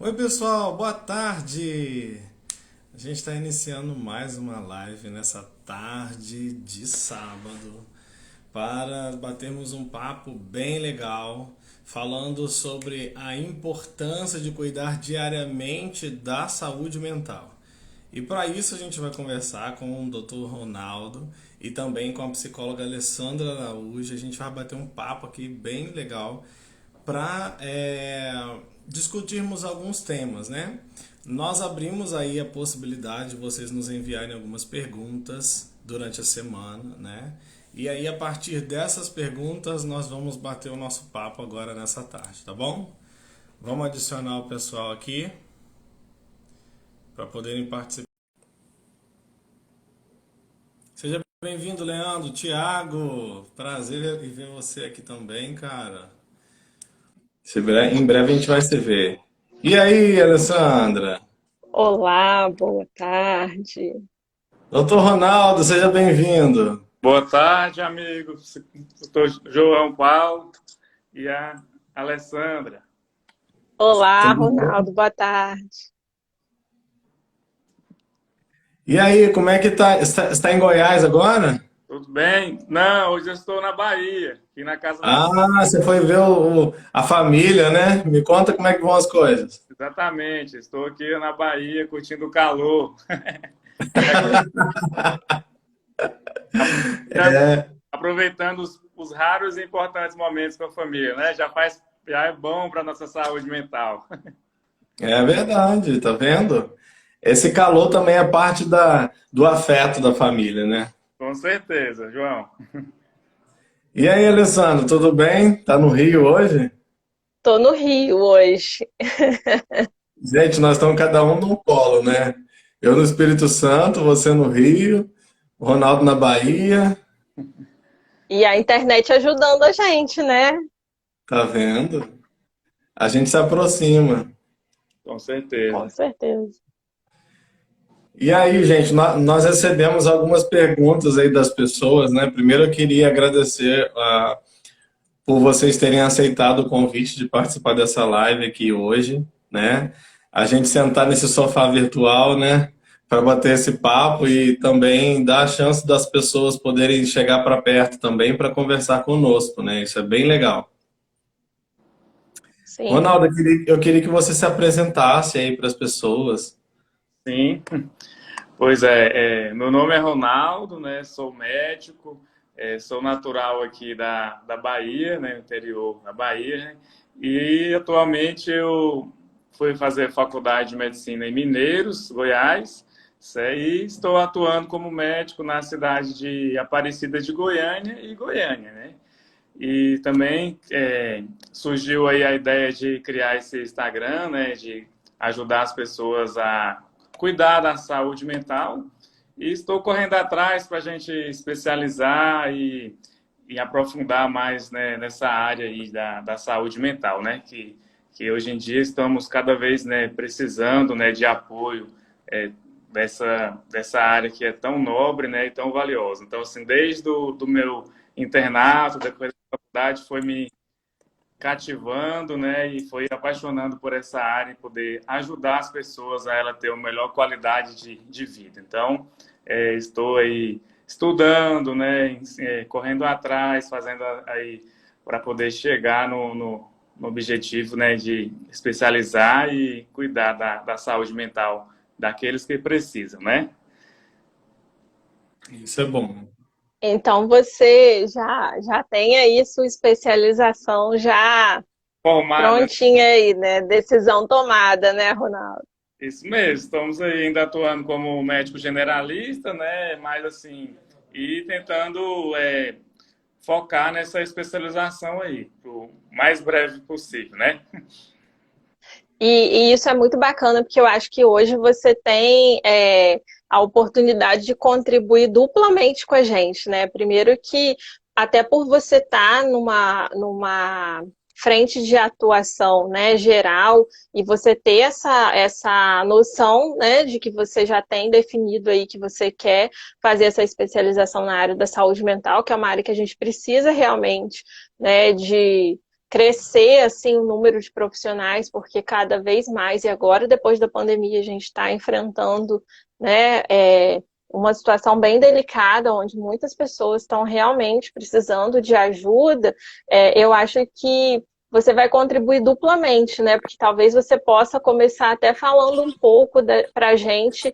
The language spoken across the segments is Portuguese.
Oi, pessoal, boa tarde! A gente está iniciando mais uma live nessa tarde de sábado para batermos um papo bem legal falando sobre a importância de cuidar diariamente da saúde mental. E para isso a gente vai conversar com o Dr. Ronaldo e também com a psicóloga Alessandra Araújo. A gente vai bater um papo aqui bem legal para discutirmos alguns temas, né? Nós abrimos aí a possibilidade de vocês nos enviarem algumas perguntas durante a semana, né? E aí a partir dessas perguntas nós vamos bater o nosso papo agora nessa tarde, tá bom? Vamos adicionar o pessoal aqui para poderem participar. Seja bem-vindo, Leandro, Thiago. Prazer em ver você aqui também, cara. Em breve a gente vai se ver. E aí, Alessandra? Olá, boa tarde. Doutor Ronaldo, seja bem-vindo. Boa tarde, amigos. Doutor João Paulo e a Alessandra. Olá, Tudo bom? Ronaldo, boa tarde. E aí, como é que tá? Está em Goiás agora? Tudo bem? Não, hoje eu estou na Bahia, aqui na casa da... Ah, você foi ver a família, né? Me conta como é que vão as coisas. Exatamente, estou aqui na Bahia curtindo o calor. Já É, aproveitando os raros e importantes momentos com a família, né? Já é bom para nossa saúde mental. é verdade, tá vendo? Esse calor também é parte do afeto da família, né? Com certeza, João. E aí, Alessandro, tudo bem? Tá no Rio hoje? Tô no Rio hoje. Gente, nós estamos cada um num polo, né? Eu no Espírito Santo, você no Rio, o Ronaldo na Bahia. E a internet ajudando a gente, né? Tá vendo? A gente se aproxima. Com Com certeza. certeza. E aí, gente, nós recebemos algumas perguntas aí das pessoas, né? Primeiro eu queria agradecer por vocês terem aceitado o convite de participar dessa live aqui hoje, né? A gente sentar nesse sofá virtual, né? Para bater esse papo e também dar a chance das pessoas poderem chegar para perto também para conversar conosco, né? Isso é bem legal. Sim. Ronaldo, eu queria que você se apresentasse aí para as pessoas. Sim. Pois é, meu nome é Ronaldo, né? Sou médico, sou natural aqui da Bahia, né? Interior da Bahia, né? E atualmente eu fui fazer faculdade de medicina em Mineiros, Goiás, e estou atuando como médico na cidade de Aparecida de Goiânia e Goiânia, né? E também surgiu aí a ideia de criar esse Instagram, né? De ajudar as pessoas a cuidar da saúde mental. E estou correndo atrás para a gente especializar e aprofundar mais, né, nessa área aí da saúde mental, né? Que hoje em dia estamos cada vez, né, precisando, né, de apoio dessa área que é tão nobre, né, e tão valiosa. Então, assim, desde do meu internato, depois da faculdade, foi me cativando, né, e foi apaixonando por essa área e poder ajudar as pessoas a ela ter uma melhor qualidade de vida. Então, estou aí estudando, né, correndo atrás, fazendo aí para poder chegar no objetivo, né, de especializar e cuidar da saúde mental daqueles que precisam, né? Isso é bom. Então você já tem aí sua especialização já Formada. prontinha aí, né? Decisão tomada, né, Ronaldo? Isso mesmo, estamos aí ainda atuando como médico generalista, né? Mas assim, e tentando focar nessa especialização aí, o mais breve possível, né? E isso é muito bacana, porque eu acho que hoje você tem a oportunidade de contribuir duplamente com a gente, né? Primeiro que, até por você estar numa frente de atuação, né, geral, e você ter essa noção, né, de que você já tem definido aí que você quer fazer essa especialização na área da saúde mental, que é uma área que a gente precisa realmente, né, crescer assim o número de profissionais, porque cada vez mais, e agora depois da pandemia a gente está enfrentando, né, uma situação bem delicada, onde muitas pessoas estão realmente precisando de ajuda, eu acho que você vai contribuir duplamente, né? Porque talvez você possa começar até falando um pouco para a gente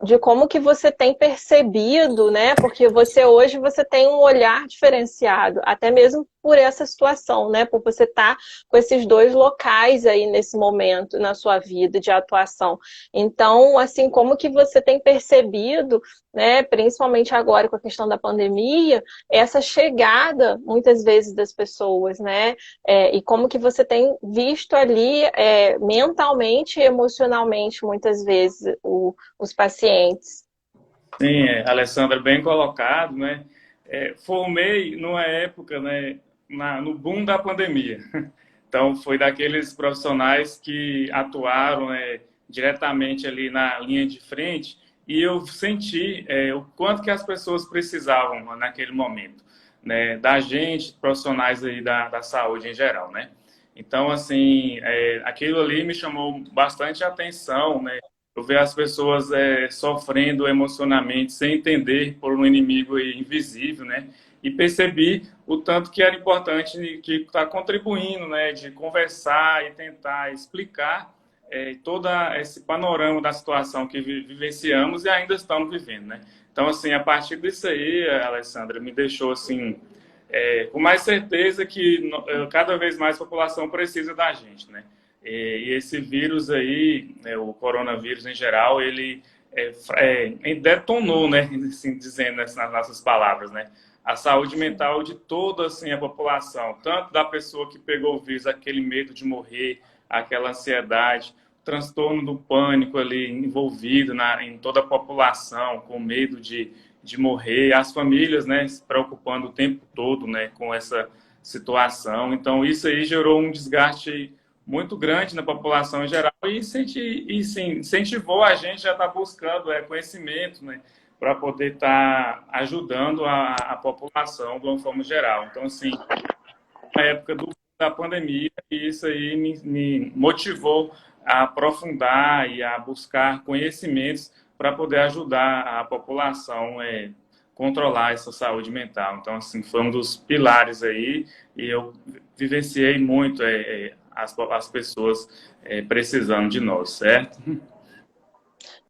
de como que você tem percebido, né? Porque hoje você tem um olhar diferenciado, até mesmo por essa situação, né? Por você estar com esses dois locais aí nesse momento na sua vida de atuação. Então, assim, como que você tem percebido, né? Principalmente agora com a questão da pandemia, essa chegada muitas vezes das pessoas, né? E como que você tem visto ali mentalmente e emocionalmente, muitas vezes, os pacientes. Sim, Alessandra, bem colocado, né? Formei numa época, né, no boom da pandemia. Então, foi daqueles profissionais que atuaram diretamente ali na linha de frente e eu senti o quanto que as pessoas precisavam naquele momento, né, da gente, profissionais aí da saúde em geral, né? Então, assim, aquilo ali me chamou bastante atenção, né? Eu ver as pessoas sofrendo emocionalmente, sem entender por um inimigo invisível, né? E percebi o tanto que era importante que está contribuindo, né? De conversar e tentar explicar todo esse panorama da situação que vivenciamos e ainda estamos vivendo, né? Então, assim, a partir disso aí, Alessandra, me deixou, assim, com mais certeza que cada vez mais a população precisa da gente, né? E esse vírus aí, o coronavírus em geral, ele detonou, né? Assim, dizendo nas nossas palavras, né? A saúde mental de toda assim, a população, tanto da pessoa que pegou o vírus, aquele medo de morrer, aquela ansiedade, o transtorno do pânico ali envolvido em toda a população, com medo de morrer, as famílias, né, se preocupando o tempo todo, né, com essa situação. Então, isso aí gerou um desgaste muito grande na população em geral e incentivou a gente a estar buscando conhecimento, né, para poder estar ajudando a população de uma forma geral. Então, assim, na época da pandemia, isso aí me motivou a aprofundar e a buscar conhecimentos para poder ajudar a população controlar essa saúde mental. Então, assim, foi um dos pilares aí e eu vivenciei muito as pessoas precisando de nós, certo?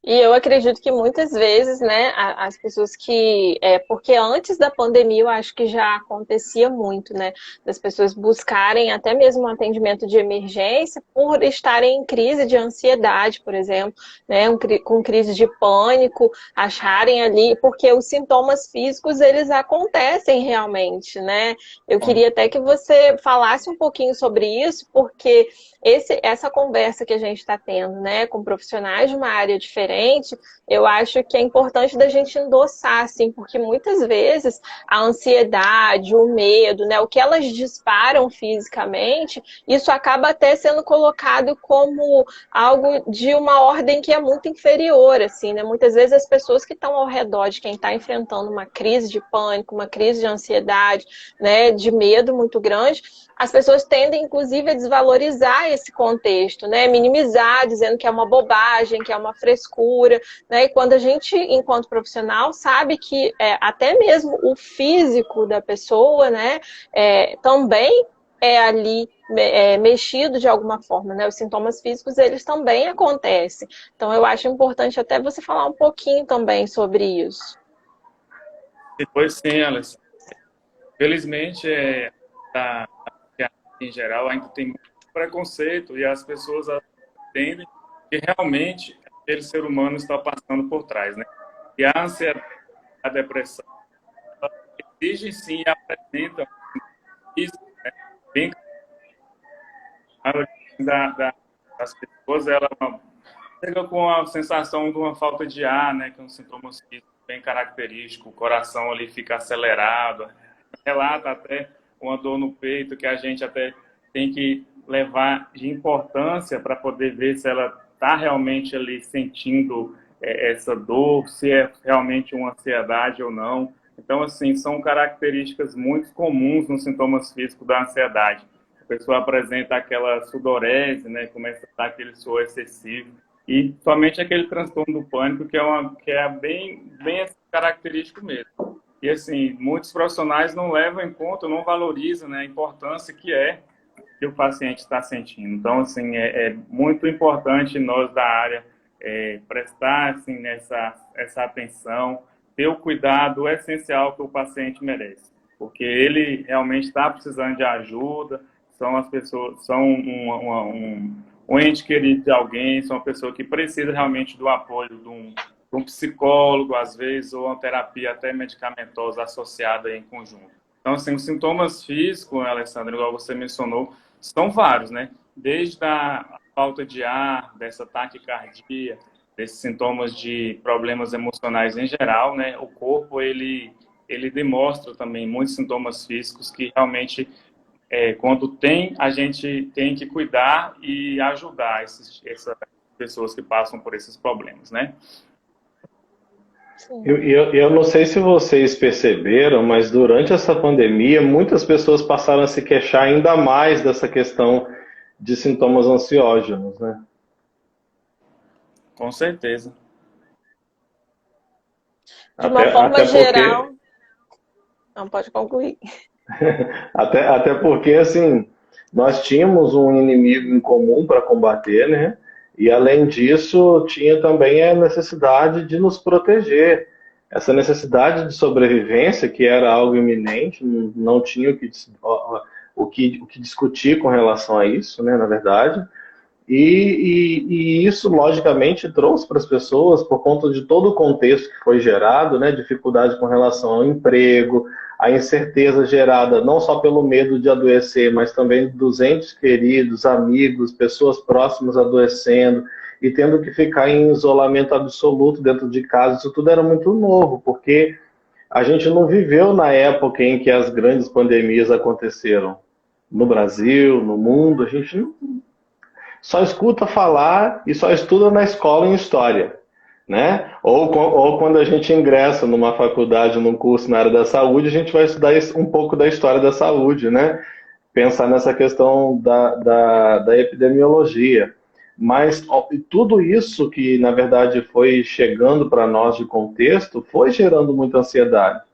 E eu acredito que muitas vezes, né, as pessoas que... porque antes da pandemia eu acho que já acontecia muito, né, das pessoas buscarem até mesmo um atendimento de emergência por estarem em crise de ansiedade, por exemplo, né, com crise de pânico, acharem ali, porque os sintomas físicos, eles acontecem realmente, né. Eu queria até que você falasse um pouquinho sobre isso, porque essa conversa que a gente está tendo, né, com profissionais de uma área diferente, eu acho que é importante da gente endossar, assim, porque muitas vezes a ansiedade, o medo, né, o que elas disparam fisicamente, isso acaba até sendo colocado como algo de uma ordem que é muito inferior, assim, né? Muitas vezes as pessoas que estão ao redor de quem está enfrentando uma crise de pânico, uma crise de ansiedade, né, de medo muito grande, as pessoas tendem, inclusive, a desvalorizar esse contexto, né? Minimizar, dizendo que é uma bobagem, que é uma frescura, né? E quando a gente, enquanto profissional, sabe que até mesmo o físico da pessoa, né, também ali mexido de alguma forma, né? Os sintomas físicos, eles também acontecem. Então, eu acho importante até você falar um pouquinho também sobre isso. Depois sim, Alex. Felizmente, em geral, ainda tem muito preconceito e as pessoas entendem que realmente aquele ser humano está passando por trás, né? E a ansiedade, a depressão, exigem sim e apresentam isso, né? Bem, a maioria das pessoas, ela chega com a sensação de uma falta de ar, né? Que é um sintoma bem característico, o coração ali fica acelerado, relata até uma dor no peito que a gente até tem que levar de importância para poder ver se ela está realmente ali sentindo essa dor, se é realmente uma ansiedade ou não. Então, assim, são características muito comuns nos sintomas físicos da ansiedade. pessoa apresenta aquela sudorese, né? Começa a dar aquele suor excessivo. E somente aquele transtorno do pânico, que é bem assim, característico mesmo. E, assim, muitos profissionais não levam em conta, não valorizam, né, a importância que o paciente está sentindo. Então, assim, é muito importante nós da área prestar, assim, essa atenção, ter o cuidado essencial que o paciente merece. Porque ele realmente está precisando de ajuda, são as pessoas, são um ente querido de alguém, são uma pessoa que precisa realmente do apoio de um psicólogo, às vezes, ou uma terapia até medicamentosa associada em conjunto. Então, assim, os sintomas físicos, Alessandro, igual você mencionou, são vários, né? Desde a falta de ar, dessa taquicardia, desses sintomas de problemas emocionais em geral, né? O corpo, ele demonstra também muitos sintomas físicos que realmente, quando tem, a gente tem que cuidar e ajudar essas pessoas que passam por esses problemas, né? Eu não sei se vocês perceberam, mas durante essa pandemia, muitas pessoas passaram a se queixar ainda mais dessa questão de sintomas ansiógenos, né? Com certeza. De uma forma Até geral, porque, não pode concluir. até porque, assim, nós tínhamos um inimigo em comum para combater, né? E além disso, tinha também a necessidade de nos proteger. Essa necessidade de sobrevivência, que era algo iminente, não tinha o que discutir com relação a isso, né, na verdade. E isso, logicamente, trouxe para as pessoas, por conta de todo o contexto que foi gerado, né, dificuldade com relação ao emprego, a incerteza gerada não só pelo medo de adoecer, mas também dos entes queridos, amigos, pessoas próximas adoecendo e tendo que ficar em isolamento absoluto dentro de casa. Isso tudo era muito novo, porque a gente não viveu na época em que as grandes pandemias aconteceram no Brasil, no mundo. A gente só escuta falar e só estuda na escola em história, né? Ou quando a gente ingressa numa faculdade, num curso na área da saúde, a gente vai estudar um pouco da história da saúde, né? Pensar nessa questão da epidemiologia. Mas tudo isso que, na verdade, foi chegando para nós de contexto, foi gerando muita ansiedade.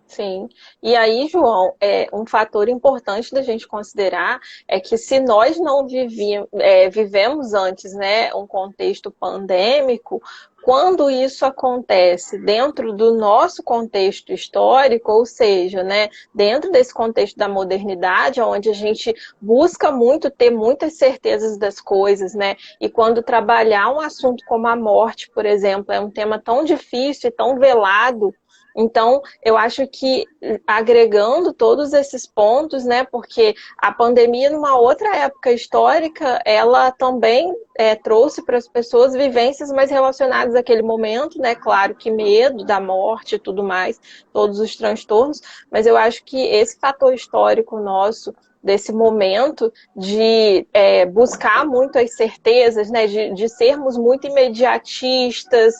Sim. E aí, João, um fator importante da gente considerar é que se nós não vivemos antes, né, um contexto pandêmico, quando isso acontece dentro do nosso contexto histórico, ou seja, né, dentro desse contexto da modernidade, onde a gente busca muito ter muitas certezas das coisas, né, e quando trabalhar um assunto como a morte, por exemplo, é um tema tão difícil e tão velado. Então, eu acho que agregando todos esses pontos, né, porque a pandemia, numa outra época histórica, ela também trouxe para as pessoas vivências mais relacionadas àquele momento, né, claro que medo da morte e tudo mais, todos os transtornos, mas eu acho que esse fator histórico nosso, desse momento de buscar muito as certezas, né, de sermos muito imediatistas,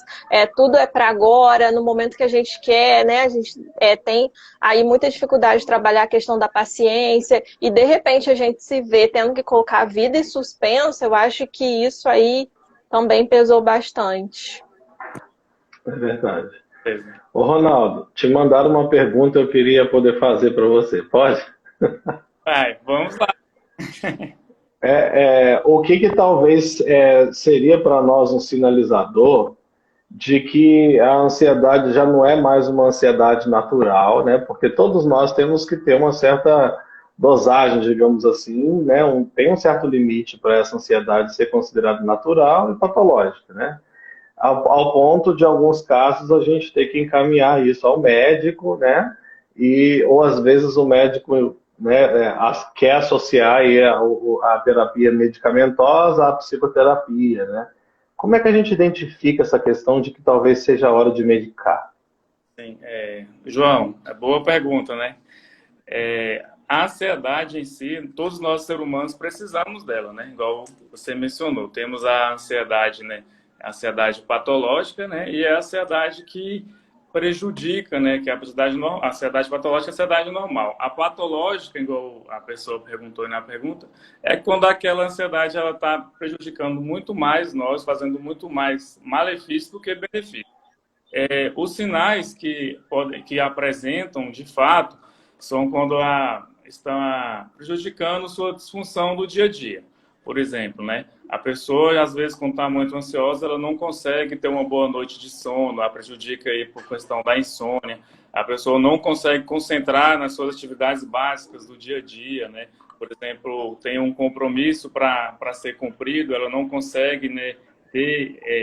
tudo é para agora, no momento que a gente quer, né? A gente tem aí muita dificuldade de trabalhar a questão da paciência e de repente a gente se vê tendo que colocar a vida em suspenso. Eu acho que isso aí também pesou bastante. É verdade. Ô Ronaldo, te mandaram uma pergunta eu queria poder fazer para você. Pode? Vai, vamos lá. O que talvez seria para nós um sinalizador de que a ansiedade já não é mais uma ansiedade natural, né? Porque todos nós temos que ter uma certa dosagem, digamos assim, né? Tem um certo limite para essa ansiedade ser considerada natural e patológica, né? Ao ponto de, em alguns casos, a gente ter que encaminhar isso ao médico, né? Ou às vezes o médico, né, quer associar aí a terapia medicamentosa à psicoterapia, né? Como é que a gente identifica essa questão de que talvez seja a hora de medicar? Sim, João, boa pergunta, né? A ansiedade em si, todos nós seres humanos precisamos dela, né? Igual você mencionou, temos a ansiedade, né? A ansiedade patológica, né? E a ansiedade que prejudica, né, que é a ansiedade patológica é a ansiedade normal. A patológica, igual a pessoa perguntou aí na pergunta, é quando aquela ansiedade ela está prejudicando muito mais nós, fazendo muito mais malefício do que benefício. Os sinais que apresentam, de fato, são quando está prejudicando sua disfunção do dia a dia. Por exemplo, né? A pessoa, às vezes, quando está muito ansiosa, ela não consegue ter uma boa noite de sono, ela prejudica aí por questão da insônia. A pessoa não consegue concentrar nas suas atividades básicas do dia a dia, né? Por exemplo, tem um compromisso para ser cumprido, ela não consegue, né,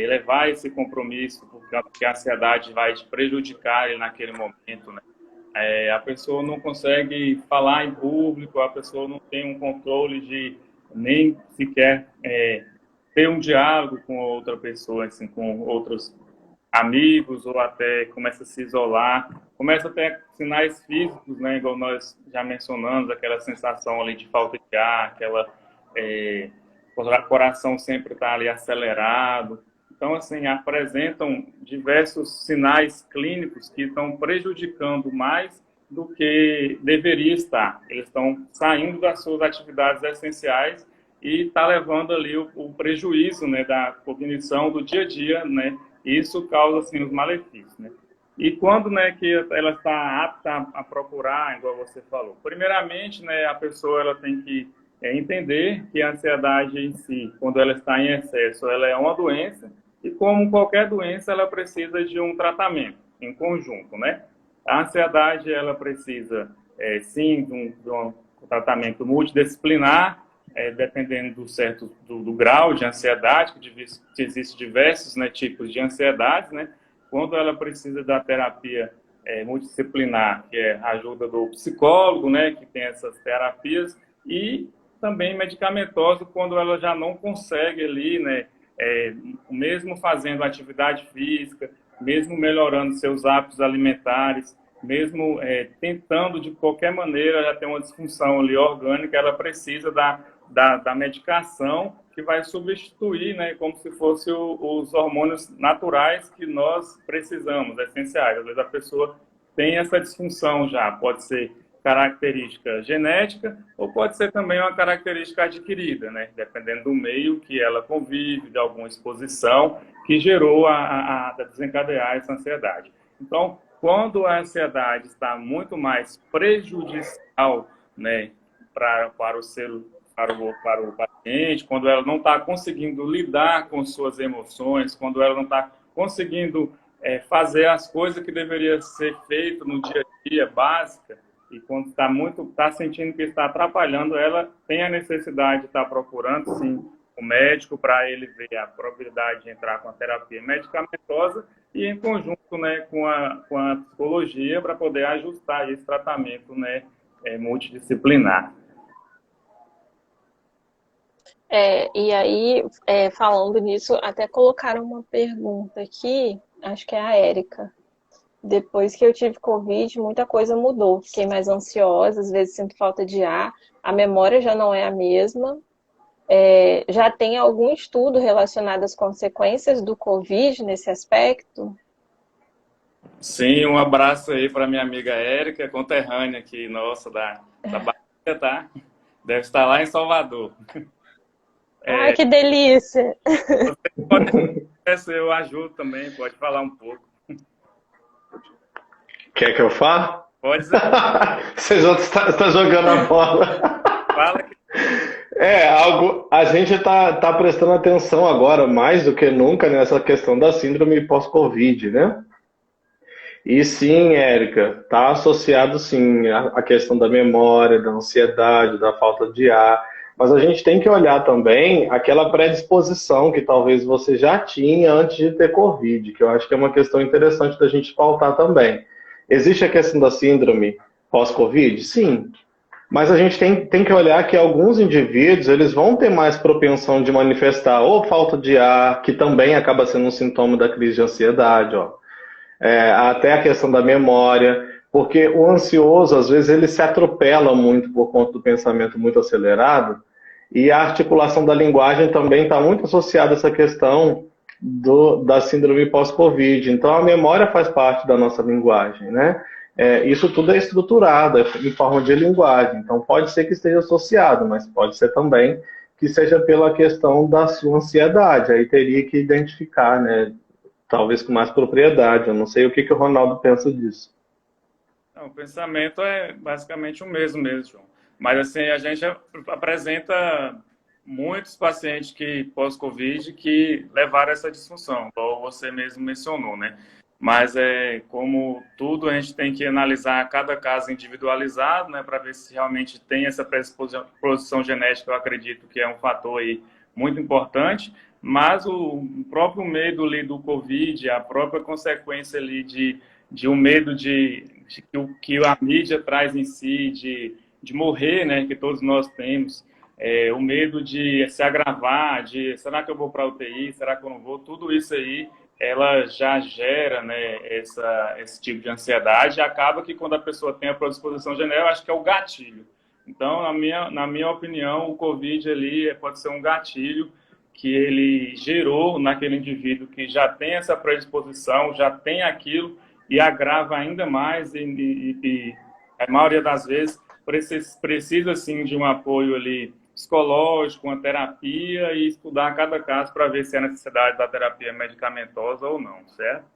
levar esse compromisso, porque a ansiedade vai te prejudicar ele naquele momento, né? A pessoa não consegue falar em público, a pessoa não tem um controle de nem sequer ter um diálogo com outra pessoa, assim, com outros amigos, ou até começa a se isolar, começa a ter sinais físicos, né, igual nós já mencionamos, aquela sensação ali de falta de ar, aquela o coração sempre está ali acelerado. Então, assim, apresentam diversos sinais clínicos que estão prejudicando mais do que deveria estar. Eles estão saindo das suas atividades essenciais e está levando ali o prejuízo, né, da cognição do dia a dia, né? E isso causa, assim, os malefícios, né? E quando, né, que ela está apta a procurar, igual você falou? Primeiramente, né, a pessoa ela tem que entender que a ansiedade em si, quando ela está em excesso, ela é uma doença, e como qualquer doença, ela precisa de um tratamento em conjunto, né? A ansiedade, ela precisa, sim, de um tratamento multidisciplinar, dependendo do grau de ansiedade, que existem diversos, né, tipos de ansiedade, né? Quando ela precisa da terapia multidisciplinar, que é a ajuda do psicólogo, né, que tem essas terapias, e também medicamentosa quando ela já não consegue ali, né, mesmo fazendo atividade física, mesmo melhorando seus hábitos alimentares, mesmo tentando de qualquer maneira já ter uma disfunção ali orgânica, ela precisa da medicação que vai substituir, né, como se fosse os hormônios naturais que nós precisamos, essenciais. Às vezes a pessoa tem essa disfunção já, pode ser característica genética ou pode ser também uma característica adquirida, né? Dependendo do meio que ela convive, de alguma exposição que gerou a desencadear essa ansiedade. Então, quando a ansiedade está muito mais prejudicial, né, para o paciente, quando ela não está conseguindo lidar com suas emoções, quando ela não está conseguindo fazer as coisas que deveria ser feito no dia a dia, básica, e quando está sentindo que está atrapalhando, ela tem a necessidade de estar procurando, sim, o médico para ele ver a probabilidade de entrar com a terapia medicamentosa e em conjunto, né, com a psicologia para poder ajustar esse tratamento, né, multidisciplinar. E aí, falando nisso, até colocaram uma pergunta aqui, acho que é a Érica. Depois que eu tive Covid, muita coisa mudou. Fiquei mais ansiosa, às vezes sinto falta de ar, a memória já não é a mesma. Já tem algum estudo relacionado às consequências do Covid nesse aspecto? Sim, um abraço aí para minha amiga Érica, conterrânea aqui, nossa, da Bahia, tá? Deve estar lá em Salvador. Ai, que delícia! Eu ajudo também, pode falar um pouco. Quer que eu fale? Pode ser. Vocês outros estão jogando a bola. Fala que... a gente tá prestando atenção agora, mais do que nunca, nessa questão da síndrome pós-Covid, né? E sim, Érica, está associado sim à questão da memória, da ansiedade, da falta de ar. Mas a gente tem que olhar também aquela predisposição que talvez você já tinha antes de ter Covid, que eu acho que é uma questão interessante da gente pautar também. Existe a questão da síndrome pós-Covid? Sim. Mas a gente tem que olhar que alguns indivíduos eles vão ter mais propensão de manifestar ou falta de ar, que também acaba sendo um sintoma da crise de ansiedade, ó. Até a questão da memória, porque o ansioso, às vezes, ele se atropela muito por conta do pensamento muito acelerado, e a articulação da linguagem também está muito associada a essa questão da síndrome pós-Covid. Então, a memória faz parte da nossa linguagem, né? Isso tudo é estruturado em forma de linguagem. Então, pode ser que esteja associado, mas pode ser também que seja pela questão da sua ansiedade. Aí teria que identificar, né? Talvez com mais propriedade. Eu não sei o que o Ronaldo pensa disso. Não, o pensamento é basicamente o mesmo, João. Mas assim, a gente apresenta muitos pacientes que pós-Covid que levaram essa disfunção, como você mesmo mencionou, né? Mas como tudo, a gente tem que analisar cada caso individualizado, né, para ver se realmente tem essa predisposição genética. Eu acredito que é um fator aí muito importante, mas o próprio medo ali do Covid, a própria consequência ali de um medo que a mídia traz em si, de morrer, né, que todos nós temos, o medo de se agravar, de será que eu vou para a UTI, será que eu não vou, tudo isso aí, ela já gera, né, esse tipo de ansiedade, e acaba que quando a pessoa tem a predisposição genética, eu acho que é o gatilho. Então, na minha opinião, o Covid ali pode ser um gatilho que ele gerou naquele indivíduo que já tem essa predisposição, já tem aquilo, e agrava ainda mais, e a maioria das vezes precisa sim de um apoio ali psicológico, uma terapia, e estudar cada caso para ver se há necessidade da terapia medicamentosa ou não, certo?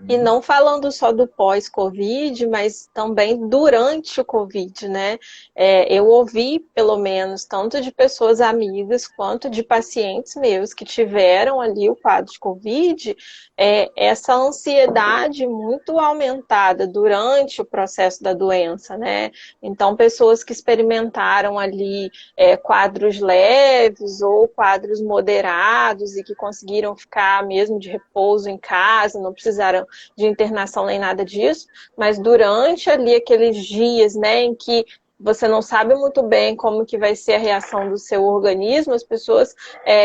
E não falando só do pós-Covid, mas também durante o Covid, né? Eu ouvi, pelo menos, tanto de pessoas amigas quanto de pacientes meus que tiveram ali o quadro de Covid, essa ansiedade muito aumentada durante o processo da doença, né? Então, pessoas que experimentaram ali quadros leves ou quadros moderados e que conseguiram ficar mesmo de repouso em casa, não precisaram de internação nem nada disso, mas durante ali aqueles dias, né, em que você não sabe muito bem como que vai ser a reação do seu organismo, as pessoas,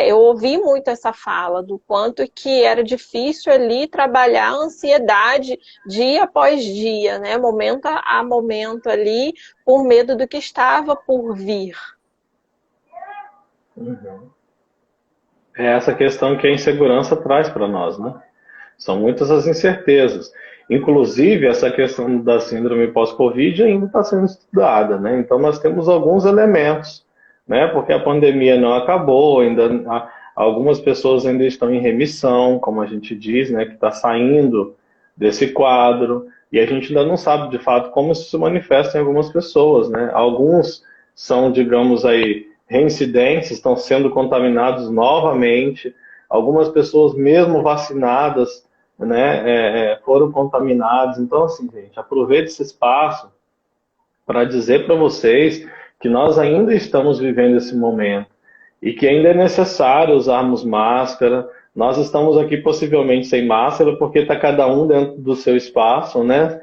eu ouvi muito essa fala do quanto que era difícil ali trabalhar a ansiedade dia após dia, né, momento a momento ali, por medo do que estava por vir. Uhum. É essa questão que a insegurança traz para nós, né? São muitas as incertezas. Inclusive, essa questão da síndrome pós-Covid ainda está sendo estudada, né? Então, nós temos alguns elementos, né? Porque a pandemia não acabou, algumas pessoas ainda estão em remissão, como a gente diz, né? Que está saindo desse quadro, e a gente ainda não sabe, de fato, como isso se manifesta em algumas pessoas, né? Alguns são, digamos aí, reincidentes, estão sendo contaminados novamente. Algumas pessoas, mesmo vacinadas, né, foram contaminados. Então, assim, gente, aproveite esse espaço para dizer para vocês que nós ainda estamos vivendo esse momento e que ainda é necessário usarmos máscara. Nós estamos aqui possivelmente sem máscara porque está cada um dentro do seu espaço, né,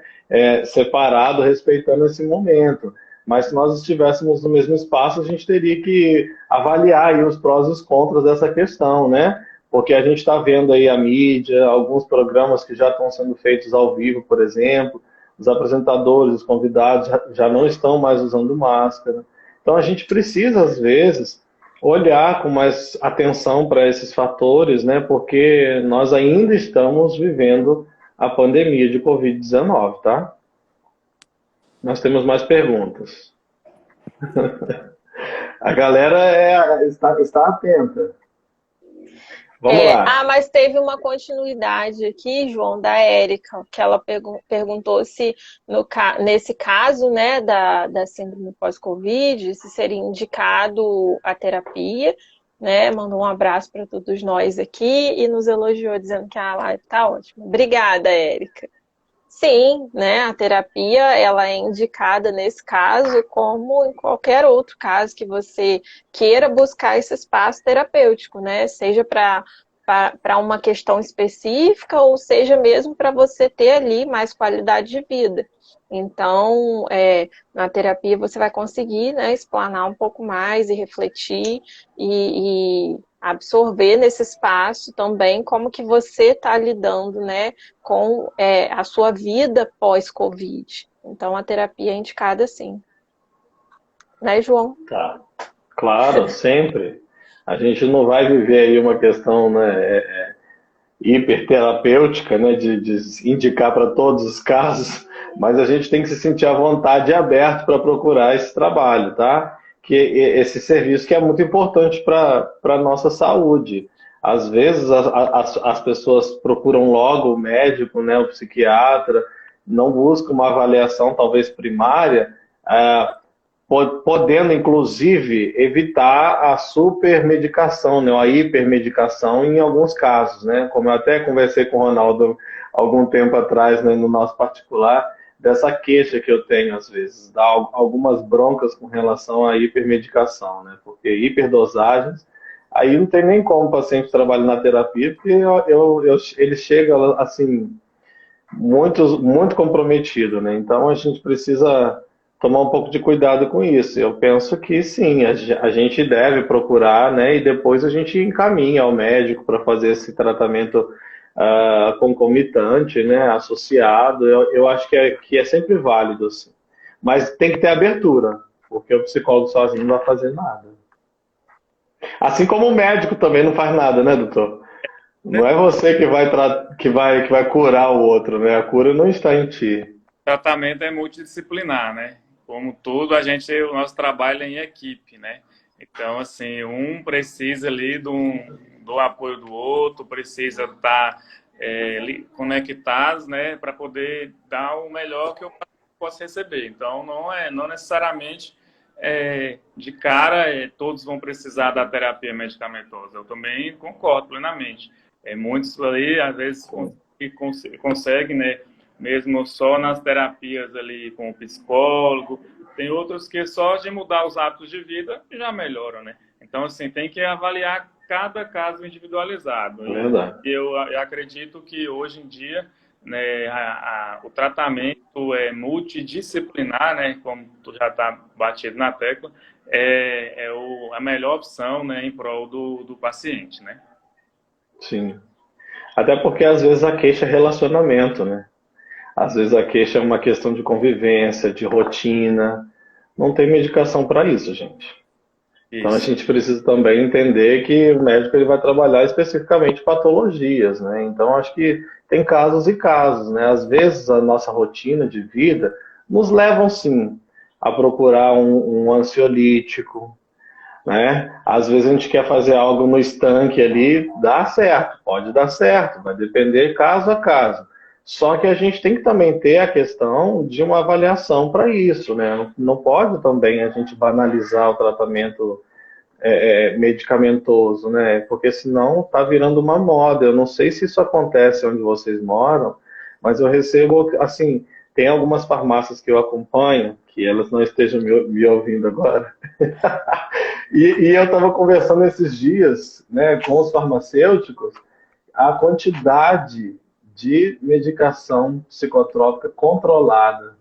separado, respeitando esse momento. Mas se nós estivéssemos no mesmo espaço, a gente teria que avaliar aí os prós e os contras dessa questão, né? Porque a gente está vendo aí a mídia, alguns programas que já estão sendo feitos ao vivo, por exemplo, os apresentadores, os convidados já não estão mais usando máscara. Então a gente precisa, às vezes, olhar com mais atenção para esses fatores, né? Porque nós ainda estamos vivendo a pandemia de Covid-19, tá? Nós temos mais perguntas. A galera está atenta. Vamos lá. Mas teve uma continuidade aqui, João, da Érica, que ela perguntou se nesse caso, né, da síndrome pós-Covid, se seria indicado a terapia, né? Mandou um abraço para todos nós aqui e nos elogiou dizendo que a live está ótima. Obrigada, Érica. Sim, né? A terapia ela é indicada nesse caso como em qualquer outro caso que você queira buscar esse espaço terapêutico, né? Seja para uma questão específica ou seja mesmo para você ter ali mais qualidade de vida. Então, na terapia você vai conseguir, né, explanar um pouco mais e refletir e absorver nesse espaço também como que você está lidando, né, com a sua vida pós-Covid. Então, a terapia é indicada sim. Né, João? Tá. Claro, sempre. A gente não vai viver aí uma questão, né, hiperterapêutica, né, de indicar para todos os casos, mas a gente tem que se sentir à vontade e aberto para procurar esse trabalho, tá? Esse serviço que é muito importante para a nossa saúde. Às vezes as pessoas procuram logo o médico, né, o psiquiatra, não buscam uma avaliação talvez primária, podendo, inclusive, evitar a supermedicação, né, a hipermedicação em alguns casos, né, como eu até conversei com o Ronaldo algum tempo atrás, né, no nosso particular, dessa queixa que eu tenho, às vezes, dá algumas broncas com relação à hipermedicação, né, porque hiperdosagens, aí não tem nem como o paciente trabalhar na terapia, porque ele chega, assim, muito comprometido, né, então a gente precisa tomar um pouco de cuidado com isso. Eu penso que sim, a gente deve procurar, né, e depois a gente encaminha ao médico para fazer esse tratamento concomitante, né, associado. Eu acho que é sempre válido, assim. Mas tem que ter abertura, porque o psicólogo sozinho não vai fazer nada. Assim como o médico também não faz nada, né, doutor? Não é você que vai curar o outro, né? A cura não está em ti. O tratamento é multidisciplinar, né? Como tudo, o nosso trabalho é em equipe, né? Então, assim, um precisa ali do apoio do outro, precisa estar conectados, né? Para poder dar o melhor que eu posso receber. Então, não necessariamente de cara todos vão precisar da terapia medicamentosa. Eu também concordo plenamente. Muitos ali, às vezes, conseguem, né? Mesmo só nas terapias ali com o psicólogo. Tem outros que só de mudar os hábitos de vida já melhoram, né? Então, assim, tem que avaliar cada caso individualizado. Eu acredito que hoje em dia, né, o tratamento é multidisciplinar, né? Como tu já está batido na tecla, a melhor opção, né, em prol do paciente, né? Sim. Até porque às vezes a queixa é relacionamento, né? Às vezes a queixa é uma questão de convivência, de rotina. Não tem medicação para isso, gente. Isso. Então a gente precisa também entender que o médico ele vai trabalhar especificamente patologias, né? Então acho que tem casos e casos, né? Às vezes a nossa rotina de vida nos levam sim a procurar um ansiolítico, né? Às vezes a gente quer fazer algo no estanque ali, dá certo, pode dar certo, vai depender caso a caso. Só que a gente tem que também ter a questão de uma avaliação para isso, né? Não pode também a gente banalizar o tratamento medicamentoso, né? Porque senão está virando uma moda. Eu não sei se isso acontece onde vocês moram, mas eu recebo, assim, tem algumas farmácias que eu acompanho, que elas não estejam me ouvindo agora. E eu estava conversando esses dias, né, com os farmacêuticos, a quantidade de medicação psicotrópica controlada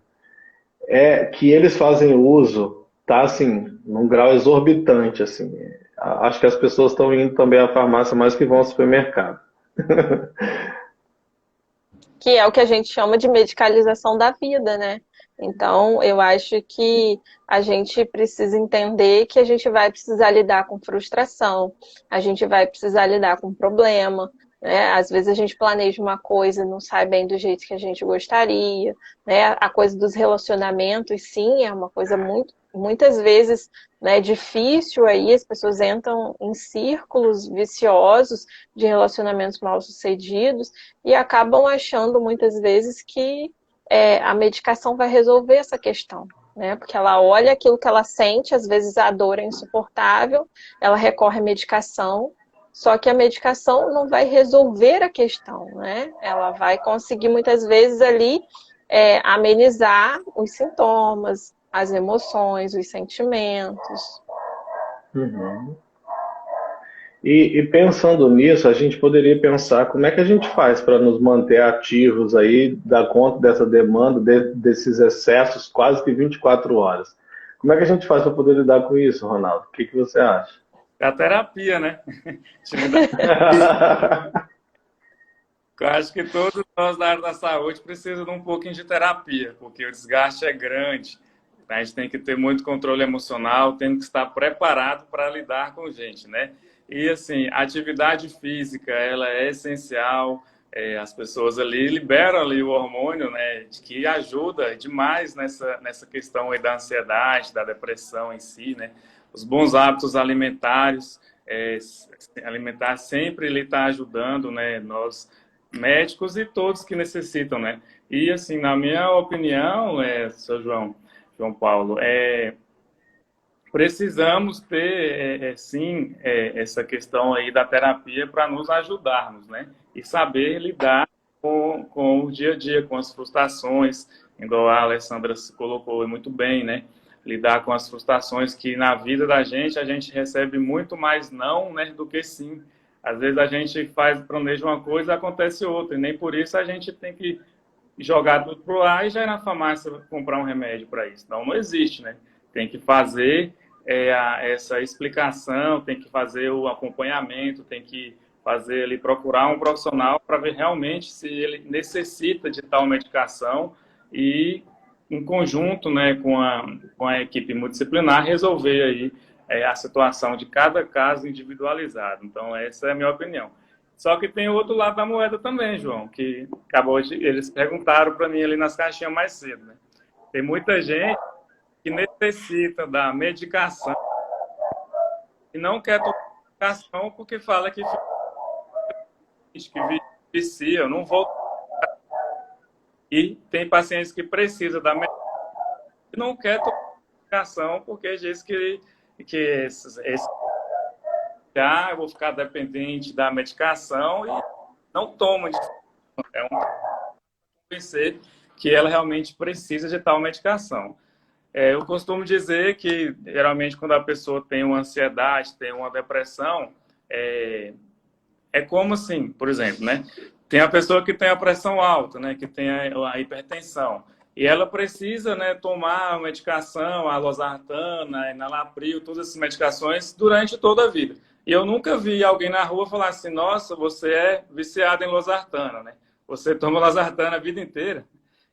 que eles fazem uso tá assim num grau exorbitante, assim. Acho que as pessoas estão indo também à farmácia mais que vão ao supermercado. Que é o que a gente chama de medicalização da vida, né? Então, eu acho que a gente precisa entender que a gente vai precisar lidar com frustração, a gente vai precisar lidar com problema, né? Às vezes a gente planeja uma coisa e não sai bem do jeito que a gente gostaria, né? A coisa dos relacionamentos, sim, é uma coisa muitas vezes, né, difícil aí, as pessoas entram em círculos viciosos de relacionamentos mal sucedidos e acabam achando muitas vezes que a medicação vai resolver essa questão, né? Porque ela olha aquilo que ela sente, às vezes a dor é insuportável, ela recorre à medicação, só que a medicação não vai resolver a questão, né? Ela vai conseguir muitas vezes ali amenizar os sintomas, as emoções, os sentimentos. Uhum. E pensando nisso, a gente poderia pensar como é que a gente faz para nos manter ativos aí, dar conta dessa demanda, desses excessos quase que 24 horas. Como é que a gente faz para poder lidar com isso, Ronaldo? O que você acha? É a terapia, né? Eu acho que todos nós da área da saúde precisam de um pouquinho de terapia, porque o desgaste é grande. A gente tem que ter muito controle emocional, tem que estar preparado para lidar com gente, né? E, assim, a atividade física, ela é essencial. As pessoas ali liberam ali o hormônio, né, que ajuda demais nessa questão aí da ansiedade, da depressão em si, né? Os bons hábitos alimentares, alimentar sempre ele está ajudando, né? Nós médicos e todos que necessitam, né? E, assim, na minha opinião, seu João Paulo, precisamos ter, sim, essa questão aí da terapia para nos ajudarmos, né? E saber lidar com o dia a dia, com as frustrações, igual a Alessandra se colocou muito bem, né? Lidar com as frustrações que na vida da gente a gente recebe muito mais não, né, do que sim. Às vezes a gente planeja uma coisa e acontece outra, e nem por isso a gente tem que jogar tudo pro ar e já ir na farmácia comprar um remédio para isso. Não, não existe, né? Tem que fazer essa explicação, tem que fazer o acompanhamento, tem que fazer ele procurar um profissional para ver realmente se ele necessita de tal medicação e, em conjunto, né, com a equipe multidisciplinar, resolver aí a situação de cada caso individualizado. Então, essa é a minha opinião. Só que tem o outro lado da moeda também, João, que eles perguntaram para mim ali nas caixinhas mais cedo, né? Tem muita gente que necessita da medicação e não quer tomar medicação porque fala que vicia, eu não vou. E tem pacientes que precisam da medicação e não quer tomar medicação porque diz que eu vou ficar dependente da medicação e não toma. É um convencer que ela realmente precisa de tal medicação. Eu costumo dizer que, geralmente, quando a pessoa tem uma ansiedade, tem uma depressão, é como assim, por exemplo, né? Tem a pessoa que tem a pressão alta, né? Que tem a hipertensão. E ela precisa, né, tomar a medicação, a losartana, a enalapril, todas essas medicações durante toda a vida. E eu nunca vi alguém na rua falar assim, nossa, você é viciado em losartana, né? Você toma losartana a vida inteira.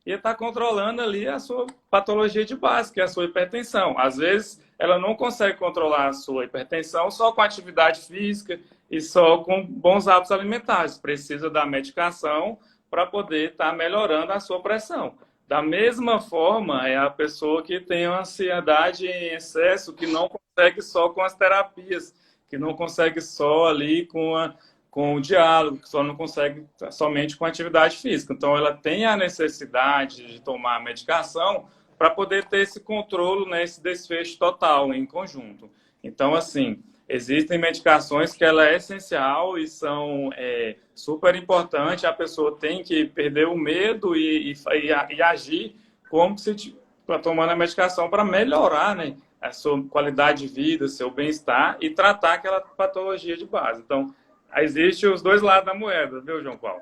E está controlando ali a sua patologia de base, que é a sua hipertensão. Às vezes, ela não consegue controlar a sua hipertensão só com atividade física e só com bons hábitos alimentares. Precisa da medicação para poder estar melhorando a sua pressão. Da mesma forma, é a pessoa que tem uma ansiedade em excesso, que não consegue só com as terapias, que não consegue só ali com o diálogo, que só não consegue somente com a atividade física. Então, ela tem a necessidade de tomar a medicação para poder ter esse controle, né, esse desfecho total, em conjunto. Então, assim, existem medicações que ela é essencial e são super importantes. A pessoa tem que perder o medo e agir como se tomando a medicação para melhorar, né, a sua qualidade de vida, seu bem-estar e tratar aquela patologia de base. Então, existe os dois lados da moeda, viu, João Paulo?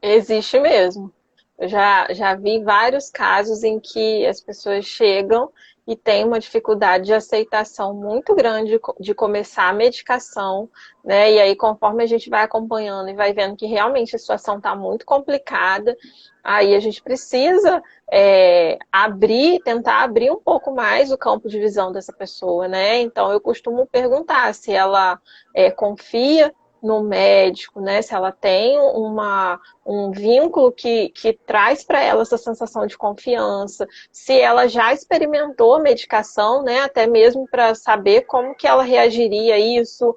Existe mesmo. Eu já vi vários casos em que as pessoas chegam e têm uma dificuldade de aceitação muito grande de começar a medicação, né? E aí, conforme a gente vai acompanhando e vai vendo que realmente a situação está muito complicada, aí a gente precisa tentar abrir um pouco mais o campo de visão dessa pessoa, né? Então, eu costumo perguntar se ela confia no médico, né? Se ela tem um vínculo que traz para ela essa sensação de confiança, se ela já experimentou a medicação, né? Até mesmo para saber como que ela reagiria a isso.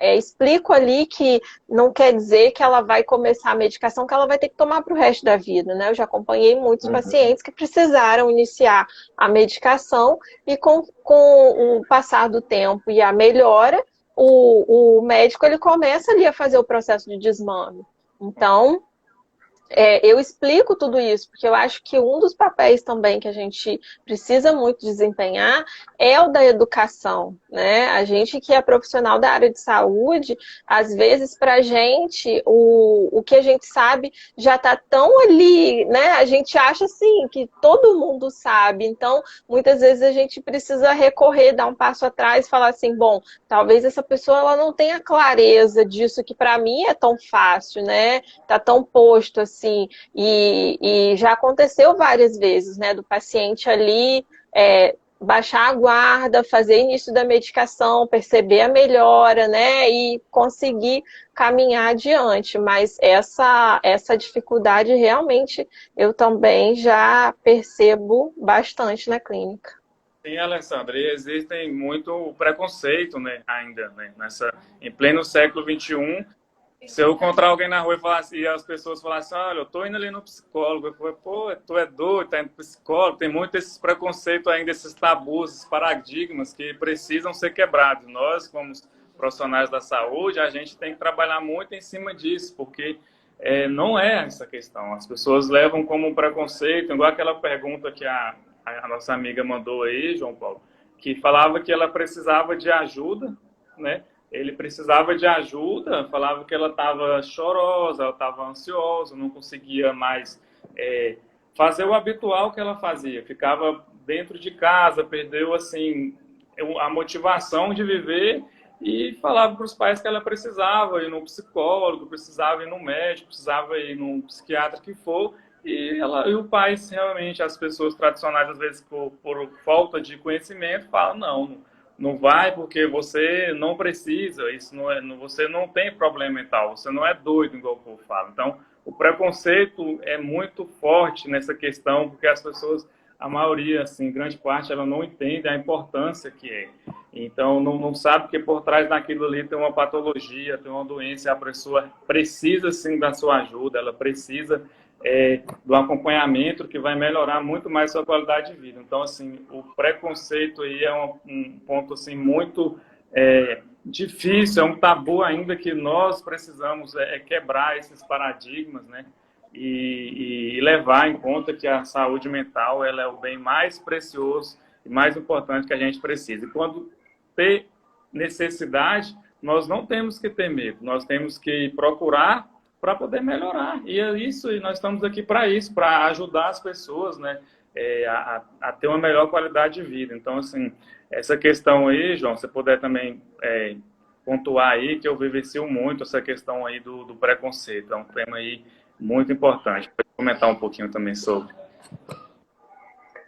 Explico ali que não quer dizer que ela vai começar a medicação que ela vai ter que tomar para o resto da vida, né? Eu já acompanhei muitos pacientes que precisaram iniciar a medicação e com o passar do tempo e a melhora, o médico ele começa ali a fazer o processo de desmame. Então, eu explico tudo isso, porque eu acho que um dos papéis também que a gente precisa muito desempenhar é o da educação, né? A gente que é profissional da área de saúde, às vezes para a gente, o que a gente sabe já está tão ali, né? A gente acha assim, que todo mundo sabe, então muitas vezes a gente precisa recorrer, dar um passo atrás e falar assim, bom, talvez essa pessoa ela não tenha clareza disso que para mim é tão fácil, né? Tá tão posto assim, e já aconteceu várias vezes, né, do paciente ali baixar a guarda, fazer início da medicação, perceber a melhora, né? E conseguir caminhar adiante. Mas essa dificuldade realmente eu também já percebo bastante na clínica. Sim, Alessandra, e existem muito preconceito, né, ainda, né, em pleno século XXI. Se eu encontrar alguém na rua e as pessoas falassem, olha, eu tô indo ali no psicólogo, eu falei, pô, tu é doido, tá indo pro psicólogo, tem muito esses preconceitos ainda, esses tabus, esses paradigmas que precisam ser quebrados. Nós, como profissionais da saúde, a gente tem que trabalhar muito em cima disso, porque não é essa questão. As pessoas levam como um preconceito, igual aquela pergunta que a nossa amiga mandou aí, João Paulo, que falava que ela precisava de ajuda, né? Ele precisava de ajuda, falava que ela estava chorosa, ela estava ansiosa, não conseguia mais fazer o habitual que ela fazia. Ficava dentro de casa, perdeu assim a motivação de viver e falava para os pais que ela precisava ir no psicólogo, precisava ir no médico, precisava ir num psiquiatra que for. E o pai, realmente, as pessoas tradicionais, às vezes, por falta de conhecimento, falam, não vai porque você não precisa, isso não é, você não tem problema mental, você não é doido, igual o povo fala. Então, o preconceito é muito forte nessa questão, porque as pessoas, a maioria, assim, grande parte, ela não entende a importância que é. Então, não sabe que por trás daquilo ali tem uma patologia, tem uma doença, e a pessoa precisa, sim, da sua ajuda, ela precisa do acompanhamento que vai melhorar muito mais sua qualidade de vida. Então, assim, o preconceito aí é um ponto, assim, muito difícil, é um tabu ainda que nós precisamos quebrar esses paradigmas, né? E levar em conta que a saúde mental ela é o bem mais precioso e mais importante que a gente precisa. E quando ter necessidade, nós não temos que ter medo, nós temos que procurar para poder melhorar. E é isso, e nós estamos aqui para isso, para ajudar as pessoas, né, a ter uma melhor qualidade de vida. Então, assim, essa questão aí, João, se puder também pontuar aí, que eu vivencio muito essa questão aí do preconceito. É um tema aí muito importante. Pode comentar um pouquinho também sobre.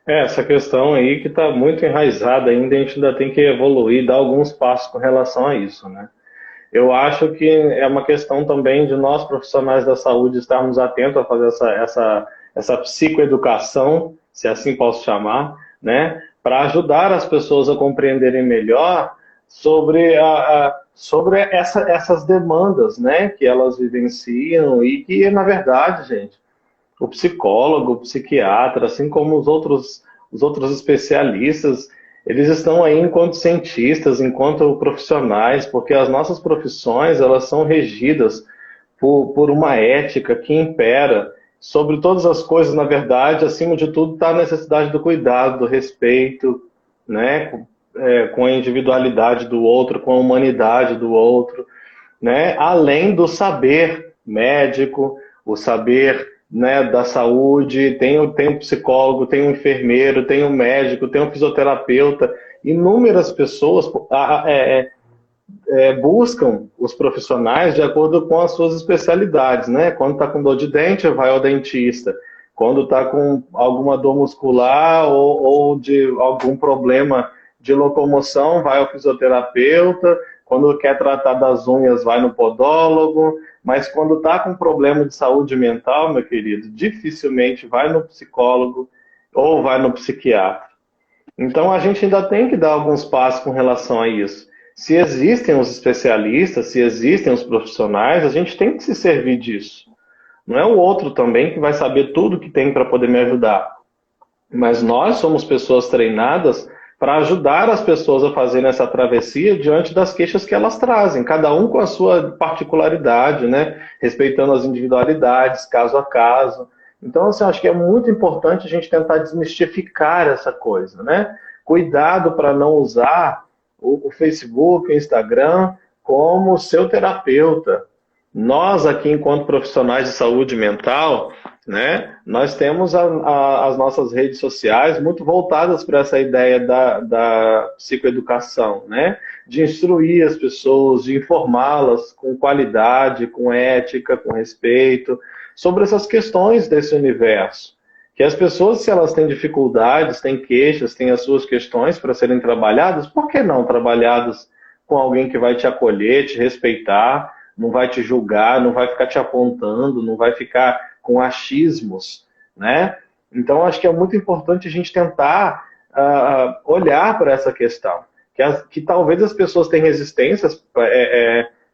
Essa questão aí que está muito enraizada ainda, a gente ainda tem que evoluir, dar alguns passos com relação a isso, né? Eu acho que é uma questão também de nós, profissionais da saúde, estarmos atentos a fazer essa psicoeducação, se assim posso chamar, né, para ajudar as pessoas a compreenderem melhor sobre essas demandas, né, que elas vivenciam e que, na verdade, gente, o psicólogo, o psiquiatra, assim como os outros especialistas, eles estão aí enquanto cientistas, enquanto profissionais, porque as nossas profissões, elas são regidas por uma ética que impera sobre todas as coisas. Na verdade, acima de tudo, está a necessidade do cuidado, do respeito, né, com a individualidade do outro, com a humanidade do outro, né, além do saber médico, o saber, né, da saúde, tem o psicólogo, tem o enfermeiro, tem o médico, tem o fisioterapeuta. Inúmeras pessoas buscam os profissionais de acordo com as suas especialidades, né? Quando está com dor de dente, vai ao dentista. Quando está com alguma dor muscular ou de algum problema de locomoção, vai ao fisioterapeuta. Quando quer tratar das unhas, vai no podólogo. Mas quando está com problema de saúde mental, meu querido, dificilmente vai no psicólogo ou vai no psiquiatra. Então a gente ainda tem que dar alguns passos com relação a isso. Se existem os especialistas, se existem os profissionais, a gente tem que se servir disso. Não é o outro também que vai saber tudo que tem para poder me ajudar. Mas nós somos pessoas treinadas para ajudar as pessoas a fazerem essa travessia diante das queixas que elas trazem, cada um com a sua particularidade, né? Respeitando as individualidades, caso a caso. Então, assim, acho que é muito importante a gente tentar desmistificar essa coisa, né? Cuidado para não usar o Facebook, o Instagram como seu terapeuta. Nós aqui, enquanto profissionais de saúde mental, né, nós temos as nossas redes sociais muito voltadas para essa ideia da psicoeducação, né, de instruir as pessoas, de informá-las com qualidade, com ética, com respeito, sobre essas questões desse universo, Que as pessoas, se elas têm dificuldades, têm queixas, têm as suas questões para serem trabalhadas, por que não trabalhadas com alguém que vai te acolher, te respeitar, não vai te julgar, não vai ficar te apontando, não vai ficar com achismos, né? Então, acho que é muito importante a gente tentar olhar para essa questão. Que talvez as pessoas tenham resistências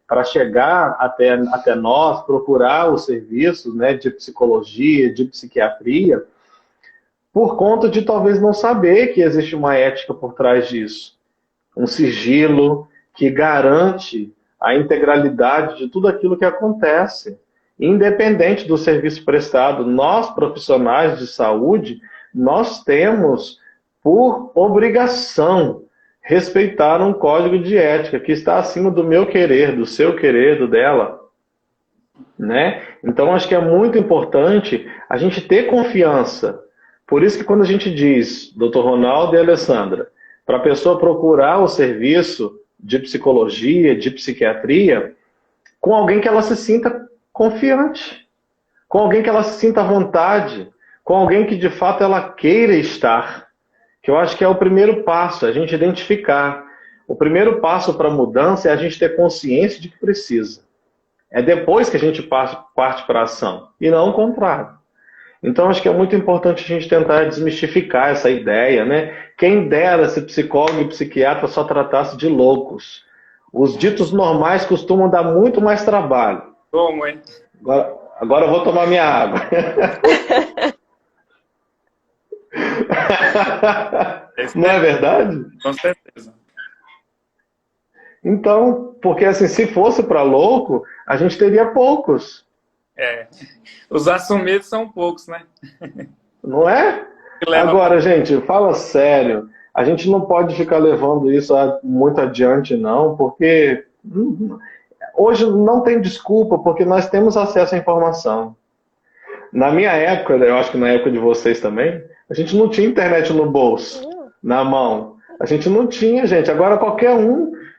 para chegar até nós, procurar os serviços, né, de psicologia, de psiquiatria, por conta de talvez não saber que existe uma ética por trás disso. Um sigilo que garante a integralidade de tudo aquilo que acontece. Independente do serviço prestado, nós, profissionais de saúde, nós temos por obrigação respeitar um código de ética que está acima do meu querer, do seu querer, do dela. Né? Então, acho que é muito importante a gente ter confiança. Por isso que quando a gente diz, Dr. Ronaldo e Alessandra, para a pessoa procurar o serviço de psicologia, de psiquiatria, com alguém que ela se sinta confiante, com alguém que ela se sinta à vontade, com alguém que de fato ela queira estar. Que eu acho que é o primeiro passo, a gente identificar. O primeiro passo para a mudança é a gente ter consciência de que precisa. É depois que a gente parte para a ação, e não o contrário. Então, acho que é muito importante a gente tentar desmistificar essa ideia, né? Quem dera se psicólogo e psiquiatra só tratasse de loucos. Os ditos normais costumam dar muito mais trabalho. Como, hein? Agora eu vou tomar minha água. Não é verdade? Com certeza. Então, porque assim, se fosse para louco, a gente teria poucos. Os assumidos são poucos, né? Não é? Agora, gente, fala sério. A gente não pode ficar levando isso muito adiante, não, porque hoje não tem desculpa, porque nós temos acesso à informação. Na minha época, eu acho que na época de vocês também, a gente não tinha internet no bolso, na mão. A gente não tinha, gente. Agora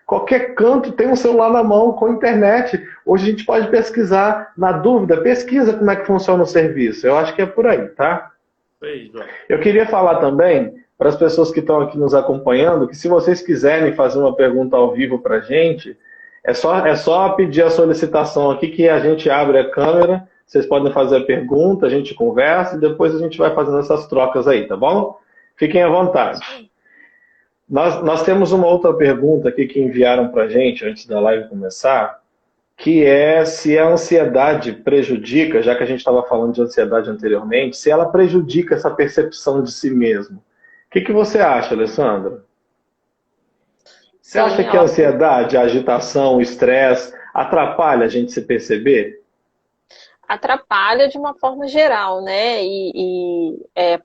qualquer canto tem um celular na mão com internet. Hoje a gente pode pesquisar. Na dúvida, pesquisa como é que funciona o serviço. Eu acho que é por aí, tá? Eu queria falar também para as pessoas que estão aqui nos acompanhando, que se vocês quiserem fazer uma pergunta ao vivo para a gente, é só pedir a solicitação aqui que a gente abre a câmera, vocês podem fazer a pergunta, a gente conversa e depois a gente vai fazendo essas trocas aí, tá bom? Fiquem à vontade. Nós temos uma outra pergunta aqui que enviaram para a gente antes da live começar, que é se a ansiedade prejudica, já que a gente estava falando de ansiedade anteriormente, se ela prejudica essa percepção de si mesmo. O que você acha, Alessandra? Você acha que a ansiedade, a agitação, o estresse atrapalha a gente se perceber? Atrapalha de uma forma geral, né?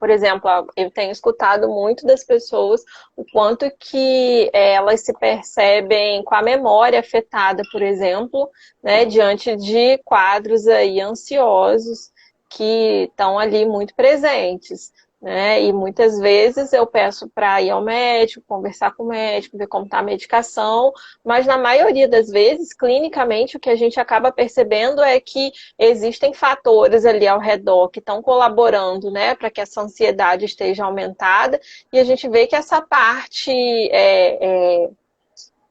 Por exemplo, eu tenho escutado muito das pessoas o quanto que elas se percebem com a memória afetada, por exemplo, né, diante de quadros aí ansiosos que estão ali muito presentes. Né? E muitas vezes eu peço para ir ao médico, conversar com o médico, ver como está a medicação, mas na maioria das vezes, clinicamente, o que a gente acaba percebendo é que existem fatores ali ao redor que estão colaborando, né, para que essa ansiedade esteja aumentada, e a gente vê que essa parte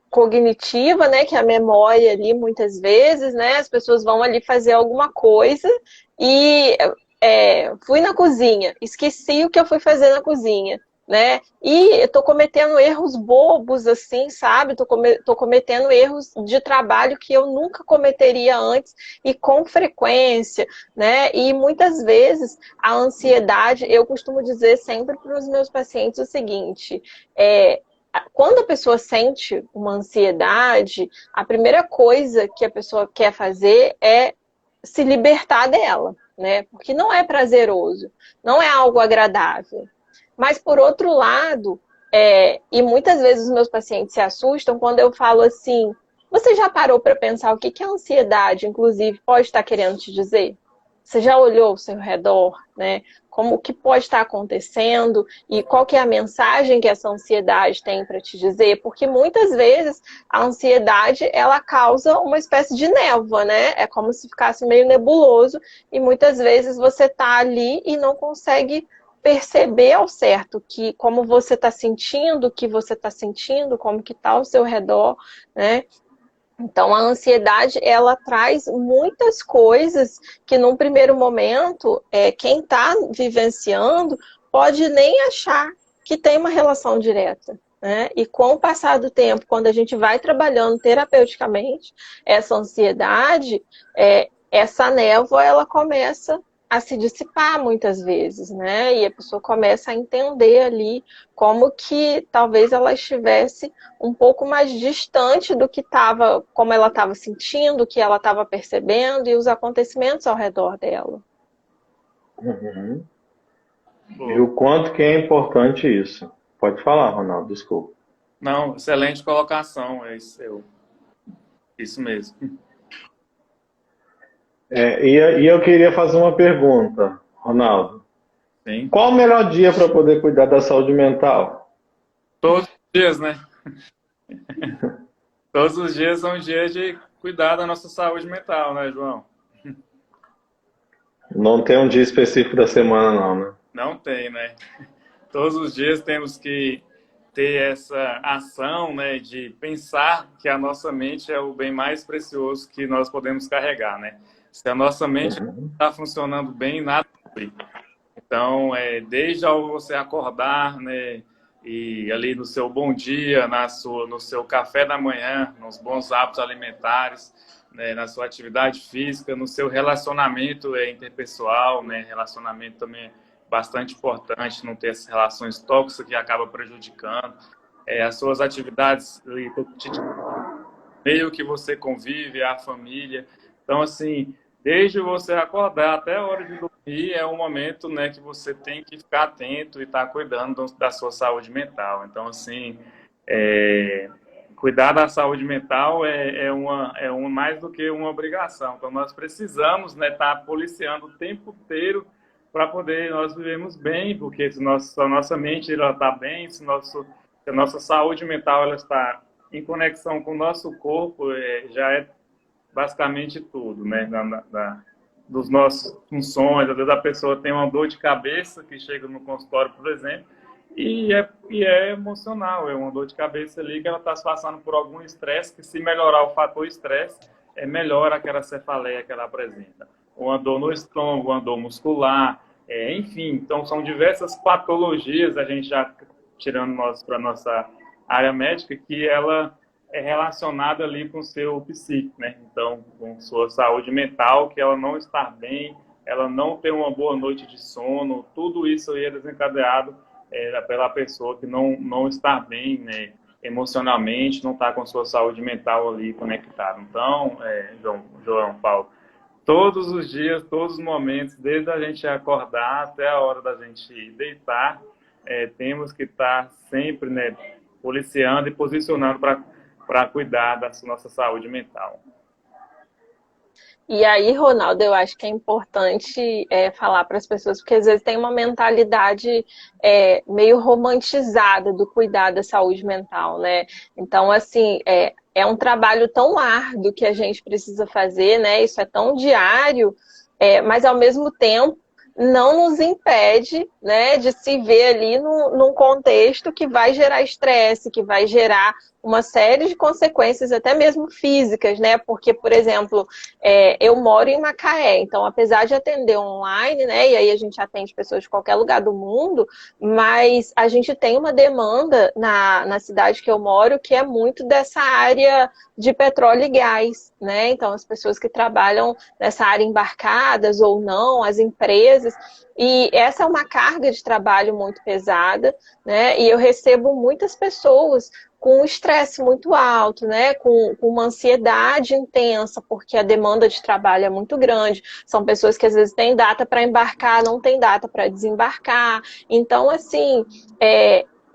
cognitiva, né, que é a memória ali muitas vezes, né, as pessoas vão ali fazer alguma coisa e fui na cozinha, esqueci o que eu fui fazer na cozinha, né? E eu tô cometendo erros bobos, assim, sabe? Tô cometendo erros de trabalho que eu nunca cometeria antes e com frequência, né? E muitas vezes a ansiedade, eu costumo dizer sempre para os meus pacientes o seguinte, quando a pessoa sente uma ansiedade, a primeira coisa que a pessoa quer fazer é se libertar dela. Né? Porque não é prazeroso, não é algo agradável. Mas, por outro lado, e muitas vezes os meus pacientes se assustam quando eu falo assim, você já parou para pensar o que a ansiedade, inclusive, pode estar querendo te dizer? Você já olhou ao seu redor, né? Como o que pode estar acontecendo e qual que é a mensagem que essa ansiedade tem para te dizer? Porque muitas vezes a ansiedade ela causa uma espécie de névoa, né? É como se ficasse meio nebuloso e muitas vezes você está ali e não consegue perceber ao certo que como você está sentindo, o que você está sentindo, como que está ao seu redor, né? Então, a ansiedade, ela traz muitas coisas que, num primeiro momento, quem está vivenciando pode nem achar que tem uma relação direta, né? E com o passar do tempo, quando a gente vai trabalhando terapeuticamente essa ansiedade, essa névoa, ela começa a se dissipar muitas vezes, né? E a pessoa começa a entender ali como que talvez ela estivesse um pouco mais distante do que estava, como ela estava sentindo, o que ela estava percebendo e os acontecimentos ao redor dela. Uhum. E o quanto que é importante isso. Pode falar, Ronaldo, desculpa. Não, excelente colocação, isso mesmo. E eu queria fazer uma pergunta, Ronaldo. Sim. Qual o melhor dia para poder cuidar da saúde mental? Todos os dias, né? Todos os dias são dias de cuidar da nossa saúde mental, né, João? Não tem um dia específico da semana, não, né? Não tem, né? Todos os dias temos que ter essa ação, né, de pensar que a nossa mente é o bem mais precioso que nós podemos carregar, né? Se a nossa mente está funcionando bem, nada flui. Então, desde ao você acordar, né, e ali no seu bom dia, no seu café da manhã, nos bons hábitos alimentares, né, na sua atividade física, no seu relacionamento interpessoal, né, relacionamento também é bastante importante, não ter essas relações tóxicas que acabam prejudicando, as suas atividades meio que você convive, a família. Então, assim, desde você acordar até a hora de dormir é um momento, né, que você tem que ficar atento e estar cuidando da sua saúde mental. Então, assim, cuidar da saúde mental é mais do que uma obrigação. Então, nós precisamos, né, estar policiando o tempo inteiro para poder nós vivermos bem, porque se a nossa mente está bem, se a nossa saúde mental ela está em conexão com o nosso corpo, já é basicamente tudo, né? Dos nossos funções. Às vezes a pessoa tem uma dor de cabeça que chega no consultório, por exemplo, e é emocional, é uma dor de cabeça ali que ela está passando por algum estresse, que se melhorar o fator estresse, melhora aquela cefaleia que ela apresenta. Uma dor no estômago, uma dor muscular, enfim. Então, são diversas patologias, a gente já tirando para a nossa área médica, que ela é relacionada ali com o seu psíquico, né? Então, com sua saúde mental, que ela não está bem, ela não tem uma boa noite de sono, tudo isso aí é desencadeado pela pessoa que não está bem, né, emocionalmente, não está com sua saúde mental ali conectada. Então, João Paulo, todos os dias, todos os momentos, desde a gente acordar até a hora da gente deitar, temos que estar sempre, né, policiando e posicionando para cuidar da nossa saúde mental. E aí, Ronaldo, eu acho que é importante falar para as pessoas, porque às vezes tem uma mentalidade meio romantizada do cuidar da saúde mental, né? Então, assim, é um trabalho tão árduo que a gente precisa fazer, né? Isso é tão diário, mas ao mesmo tempo não nos impede, né, de se ver ali num contexto que vai gerar estresse, que vai gerar uma série de consequências, até mesmo físicas, né? Porque, por exemplo, eu moro em Macaé, então, apesar de atender online, né? E aí a gente atende pessoas de qualquer lugar do mundo, mas a gente tem uma demanda na cidade que eu moro que é muito dessa área de petróleo e gás, né? Então, as pessoas que trabalham nessa área embarcadas ou não, as empresas, e essa é uma carga de trabalho muito pesada, né? E eu recebo muitas pessoas com um estresse muito alto, né? Com uma ansiedade intensa, porque a demanda de trabalho é muito grande. São pessoas que às vezes têm data para embarcar, não tem data para desembarcar. Então, assim,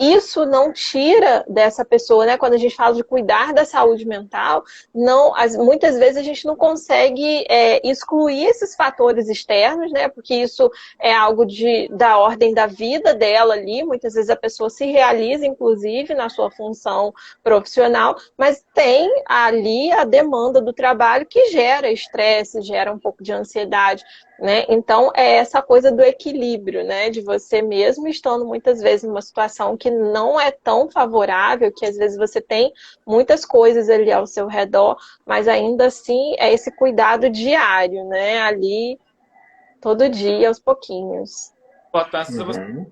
isso não tira dessa pessoa, né? Quando a gente fala de cuidar da saúde mental, não, muitas vezes a gente não consegue excluir esses fatores externos, né? Porque isso é algo da ordem da vida dela ali. Muitas vezes a pessoa se realiza, inclusive, na sua função profissional, mas tem ali a demanda do trabalho que gera estresse, gera um pouco de ansiedade, né? Então, é essa coisa do equilíbrio, né? De você mesmo estando muitas vezes numa situação que não é tão favorável, que às vezes você tem muitas coisas ali ao seu redor, mas ainda assim é esse cuidado diário, né? Ali, todo dia, aos pouquinhos. Importância Uhum.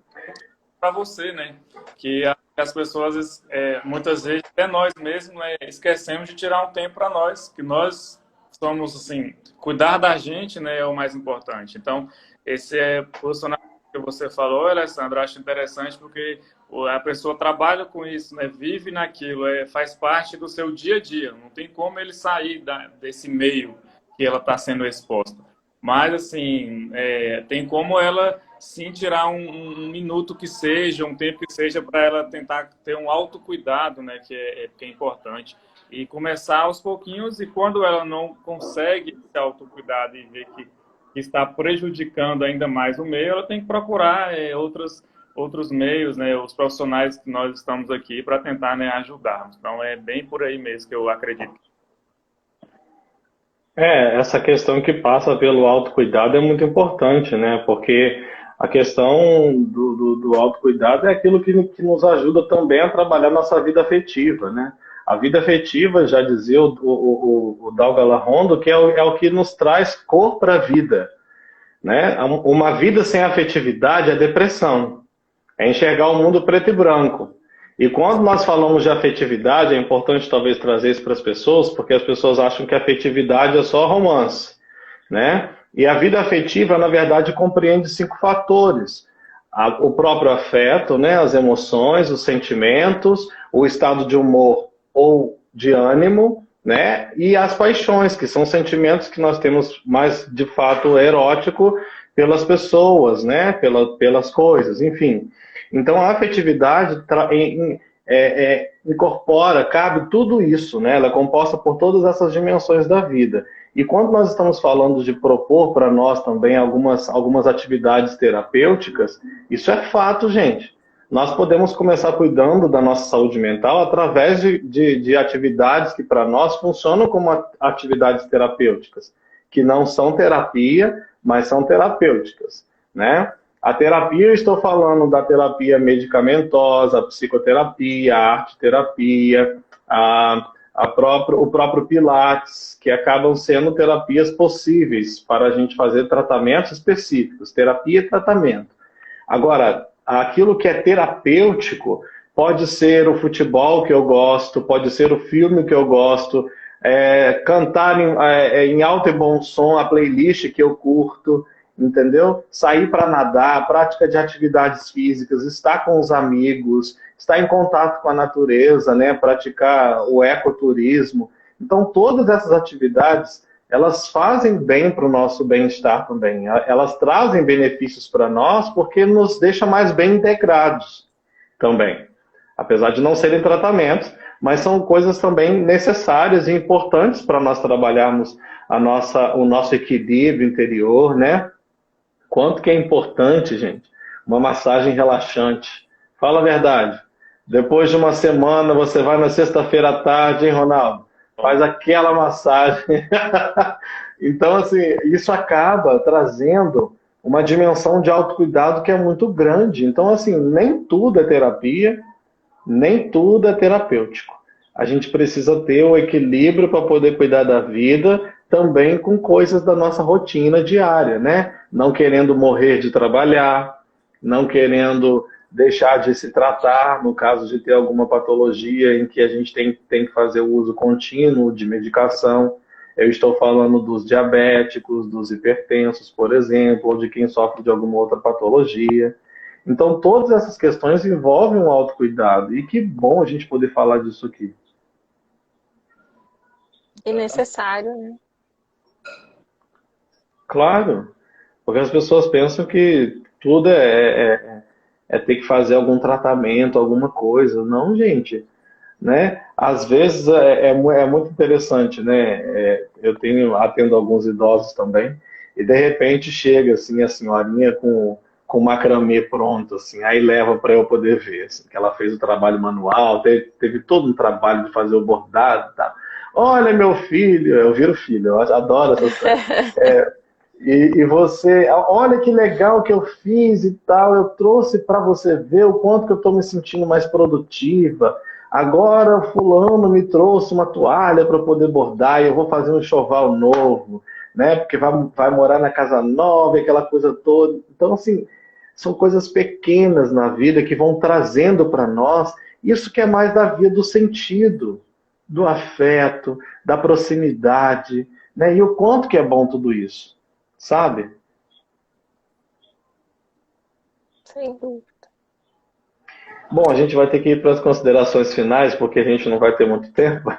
para você, né? Que as pessoas, muitas vezes, até nós mesmos, né, esquecemos de tirar um tempo para nós, que nós somos, assim, cuidar da gente, né, é o mais importante. Então, esse posicionamento que você falou, Alessandro, eu acho interessante porque a pessoa trabalha com isso, né, vive naquilo, faz parte do seu dia a dia. Não tem como ele sair desse meio que ela está sendo exposta. Mas, assim, tem como ela, sim, tirar um minuto que seja, um tempo que seja, para ela tentar ter um autocuidado, né, que é importante. E começar aos pouquinhos, e quando ela não consegue esse autocuidado e ver que está prejudicando ainda mais o meio, ela tem que procurar outros meios, né, os profissionais que nós estamos aqui para tentar, né, ajudar. Então, é bem por aí mesmo que eu acredito. Essa questão que passa pelo autocuidado é muito importante, né? Porque a questão do autocuidado é aquilo que nos ajuda também a trabalhar nossa vida afetiva, né? A vida afetiva, já dizia o Dalga Larrondo, que é o que nos traz cor para a vida, né? Uma vida sem afetividade é depressão. É enxergar o mundo preto e branco. E quando nós falamos de afetividade, é importante talvez trazer isso para as pessoas, porque as pessoas acham que afetividade é só romance, né? E a vida afetiva, na verdade, compreende 5 fatores. O próprio afeto, né? As emoções, os sentimentos, o estado de humor ou de ânimo, né? E as paixões, que são sentimentos que nós temos mais, de fato, erótico pelas pessoas, né? Pelas coisas, enfim. Então, a afetividade incorpora, cabe tudo isso, né? Ela é composta por todas essas dimensões da vida. E quando nós estamos falando de propor para nós também algumas atividades terapêuticas, isso é fato, gente. Nós podemos começar cuidando da nossa saúde mental através de atividades que para nós funcionam como atividades terapêuticas, que não são terapia, mas são terapêuticas, né? A terapia, eu estou falando da terapia medicamentosa, a psicoterapia, a arte-terapia, o próprio Pilates, que acabam sendo terapias possíveis para a gente fazer tratamentos específicos, terapia e tratamento. Agora, aquilo que é terapêutico pode ser o futebol que eu gosto, pode ser o filme que eu gosto, cantar em alto e bom som a playlist que eu curto, entendeu? Sair para nadar, prática de atividades físicas, estar com os amigos, estar em contato com a natureza, né? Praticar o ecoturismo. Então, todas essas atividades, elas fazem bem para o nosso bem-estar também. Elas trazem benefícios para nós porque nos deixa mais bem integrados também. Apesar de não serem tratamentos, mas são coisas também necessárias e importantes para nós trabalharmos o nosso equilíbrio interior, né? Quanto que é importante, gente, uma massagem relaxante. Fala a verdade. Depois de uma semana, você vai na sexta-feira à tarde, hein, Ronaldo? Faz aquela massagem. Então, assim, isso acaba trazendo uma dimensão de autocuidado que é muito grande. Então, assim, nem tudo é terapia, nem tudo é terapêutico. A gente precisa ter o equilíbrio para poder cuidar da vida, também com coisas da nossa rotina diária, né? Não querendo morrer de trabalhar, não querendo deixar de se tratar, no caso de ter alguma patologia em que a gente tem que fazer o uso contínuo de medicação. Eu estou falando dos diabéticos, dos hipertensos, por exemplo, ou de quem sofre de alguma outra patologia. Então, todas essas questões envolvem um autocuidado. E que bom a gente poder falar disso aqui. E necessário, né? Claro, porque as pessoas pensam que tudo é ter que fazer algum tratamento, alguma coisa. Não, gente, né? Às vezes é muito interessante, né? Atendo alguns idosos também, e de repente chega assim a senhorinha com macramê pronto, assim, aí leva para eu poder ver, assim, que ela fez o trabalho manual, teve todo um trabalho de fazer o bordado, tá? Olha, meu filho, eu viro filho, eu adoro essas coisas. E você, olha que legal que eu fiz e tal, eu trouxe para você ver o quanto que eu estou me sentindo mais produtiva. Agora o fulano me trouxe uma toalha para poder bordar e eu vou fazer um enxoval novo, né? Porque vai morar na casa nova e aquela coisa toda. Então, assim, são coisas pequenas na vida que vão trazendo para nós isso que é mais da vida, do sentido, do afeto, da proximidade, né? E o quanto que é bom tudo isso, sabe? Sem dúvida. Bom, a gente vai ter que ir para as considerações finais, porque a gente não vai ter muito tempo.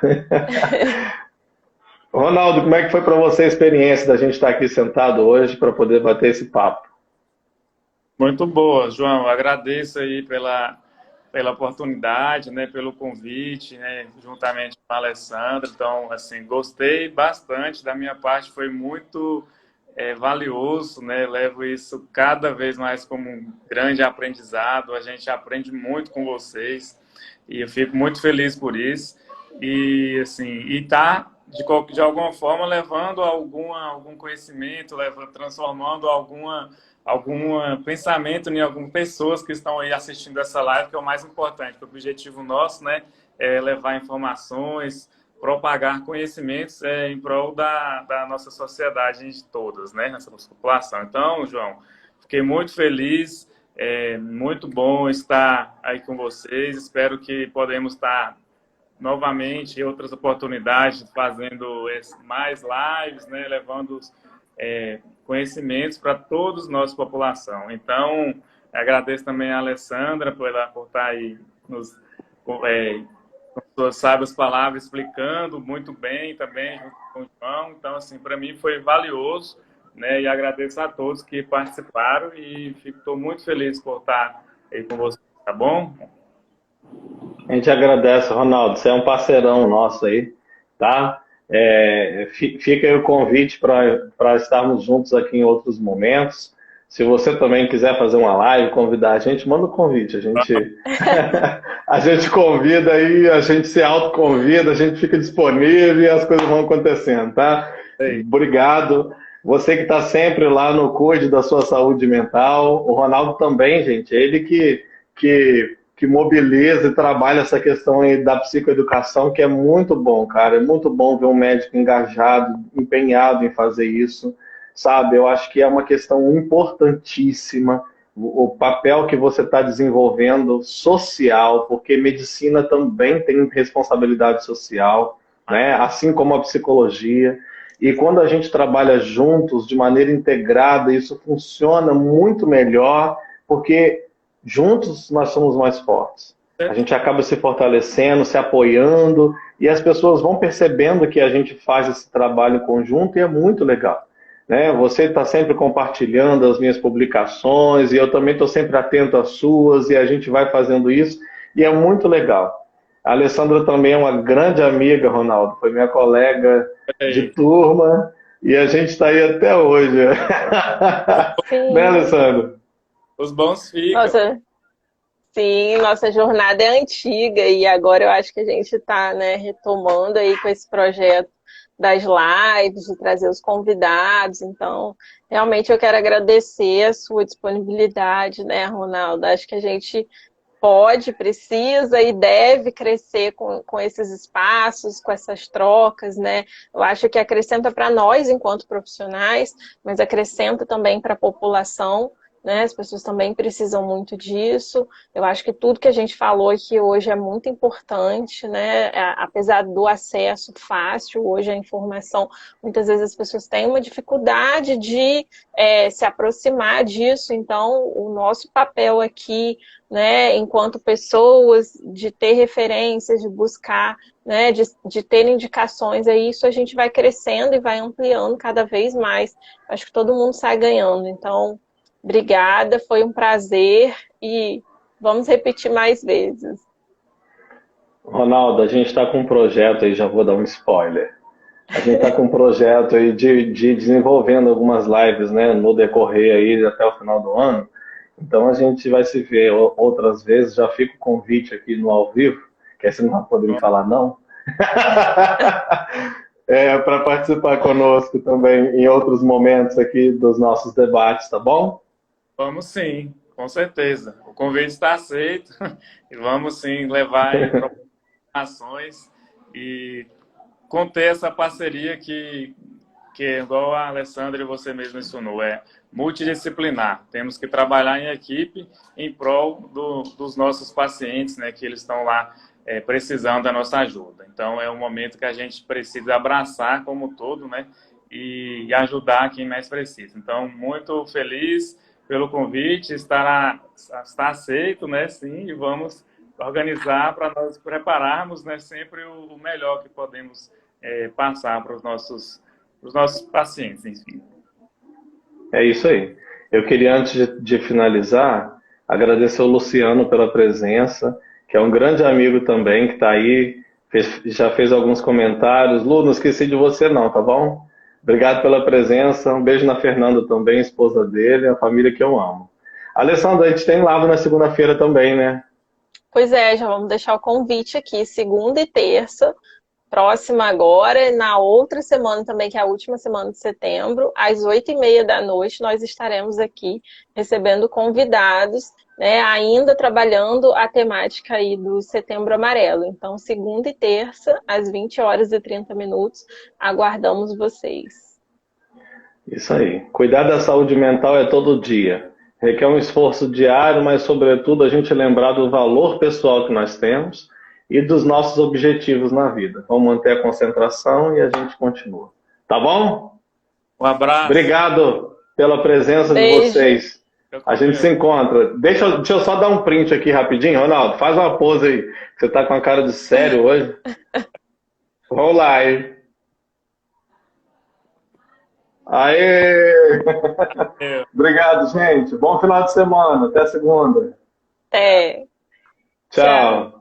Ronaldo, como é que foi para você a experiência da gente estar aqui sentado hoje para poder bater esse papo? Muito boa, João. Agradeço aí pela oportunidade, né, pelo convite, né, juntamente com a Alessandra. Então, assim, gostei bastante. Da minha parte, foi muito valioso, né? Levo isso cada vez mais como um grande aprendizado. A gente aprende muito com vocês e eu fico muito feliz por isso. E assim, de alguma forma levando algum conhecimento, transformando algum pensamento em algumas pessoas que estão aí assistindo essa live, que é o mais importante. O objetivo nosso, né, é levar informações, propagar conhecimentos em prol da nossa sociedade de todas, né, nossa população. Então, João, fiquei muito feliz, muito bom estar aí com vocês. Espero que podemos estar novamente em outras oportunidades fazendo mais lives, né, levando conhecimentos para todos nossa população. Então, agradeço também a Alessandra por estar aí com suas sábias palavras, explicando muito bem também, junto com o João. Então, assim, para mim foi valioso, né? E agradeço a todos que participaram e estou muito feliz por estar aí com vocês, tá bom? A gente agradece, Ronaldo. Você é um parceirão nosso aí, tá? Fica aí o convite para estarmos juntos aqui em outros momentos. Se você também quiser fazer uma live, convidar a gente, manda um convite. A gente convida aí, a gente se autoconvida, a gente fica disponível e as coisas vão acontecendo, tá? Obrigado. Você que está sempre lá no Cuide da sua saúde mental. O Ronaldo também, gente. Ele que mobiliza e trabalha essa questão aí da psicoeducação, que é muito bom, cara. É muito bom ver um médico engajado, empenhado em fazer isso, sabe? Eu acho que é uma questão importantíssima o papel que você está desenvolvendo social, porque medicina também tem responsabilidade social, né? Assim como a psicologia. E quando a gente trabalha juntos, de maneira integrada, isso funciona muito melhor, porque juntos nós somos mais fortes. A gente acaba se fortalecendo, se apoiando, e as pessoas vão percebendo que a gente faz esse trabalho em conjunto e é muito legal, né? Você está sempre compartilhando as minhas publicações e eu também estou sempre atento às suas e a gente vai fazendo isso e é muito legal. A Alessandra também é uma grande amiga, Ronaldo, foi minha colega de turma e a gente está aí até hoje. Né, Alessandra? Os bons ficam. Sim, nossa jornada é antiga e agora eu acho que a gente está, né, retomando aí com esse projeto das lives, de trazer os convidados. Então, realmente eu quero agradecer a sua disponibilidade, né, Ronaldo? Acho que a gente pode, precisa e deve crescer com esses espaços, com essas trocas, né? Eu acho que acrescenta para nós enquanto profissionais, mas acrescenta também para a população, né? As pessoas também precisam muito disso. Eu acho que tudo que a gente falou aqui hoje é muito importante, né? Apesar do acesso fácil, hoje a informação, muitas vezes as pessoas têm uma dificuldade de se aproximar disso. Então, o nosso papel aqui, né, enquanto pessoas, de ter referências, de buscar, né, de ter indicações, aí isso a gente vai crescendo e vai ampliando cada vez mais. Acho que todo mundo sai ganhando. Então, Obrigada, foi um prazer e vamos repetir mais vezes. Ronaldo, a gente está com um projeto aí, já vou dar um spoiler. A gente está com um projeto aí de desenvolvendo algumas lives, né, no decorrer aí até o final do ano. Então a gente vai se ver outras vezes. Já fica o convite aqui no ao vivo, que aí você não vai poder me falar não. Para participar conosco também em outros momentos aqui dos nossos debates, tá bom? Vamos sim, com certeza. O convite está aceito e vamos sim levar aí ações e conter essa parceria que igual a Alessandra e você mesmo mencionou, é multidisciplinar. Temos que trabalhar em equipe em prol dos nossos pacientes, né, que eles estão lá precisando da nossa ajuda. Então, é um momento que a gente precisa abraçar como um todo, né, e ajudar quem mais precisa. Então, muito feliz pelo convite, está aceito, né, sim, e vamos organizar para nós prepararmos, né, sempre o melhor que podemos passar para os nossos pacientes, enfim. É isso aí. Eu queria, antes de finalizar, agradecer ao Luciano pela presença, que é um grande amigo também, que está aí, já fez alguns comentários. Lu, não esqueci de você não, tá bom? Obrigado pela presença. Um beijo na Fernanda também, esposa dele, a família que eu amo. Alessandra, a gente tem live na segunda-feira também, né? Pois é, já vamos deixar o convite aqui, segunda e terça, próxima agora, na outra semana também, que é a última semana de setembro, às 8h30 da noite, nós estaremos aqui recebendo convidados, né, ainda trabalhando a temática aí do Setembro Amarelo. Então, segunda e terça, às 20h30, aguardamos vocês. Isso aí. Cuidar da saúde mental é todo dia. Requer um esforço diário, mas, sobretudo, a gente lembrar do valor pessoal que nós temos e dos nossos objetivos na vida. Vamos manter a concentração e a gente continua. Tá bom? Um abraço. Obrigado pela presença de vocês. A gente se encontra. Deixa eu só dar um print aqui rapidinho, Ronaldo. Faz uma pose aí. Você tá com a cara de sério hoje. Vamos lá aí. Aê! Obrigado, gente. Bom final de semana. Até segunda. Até. Tchau.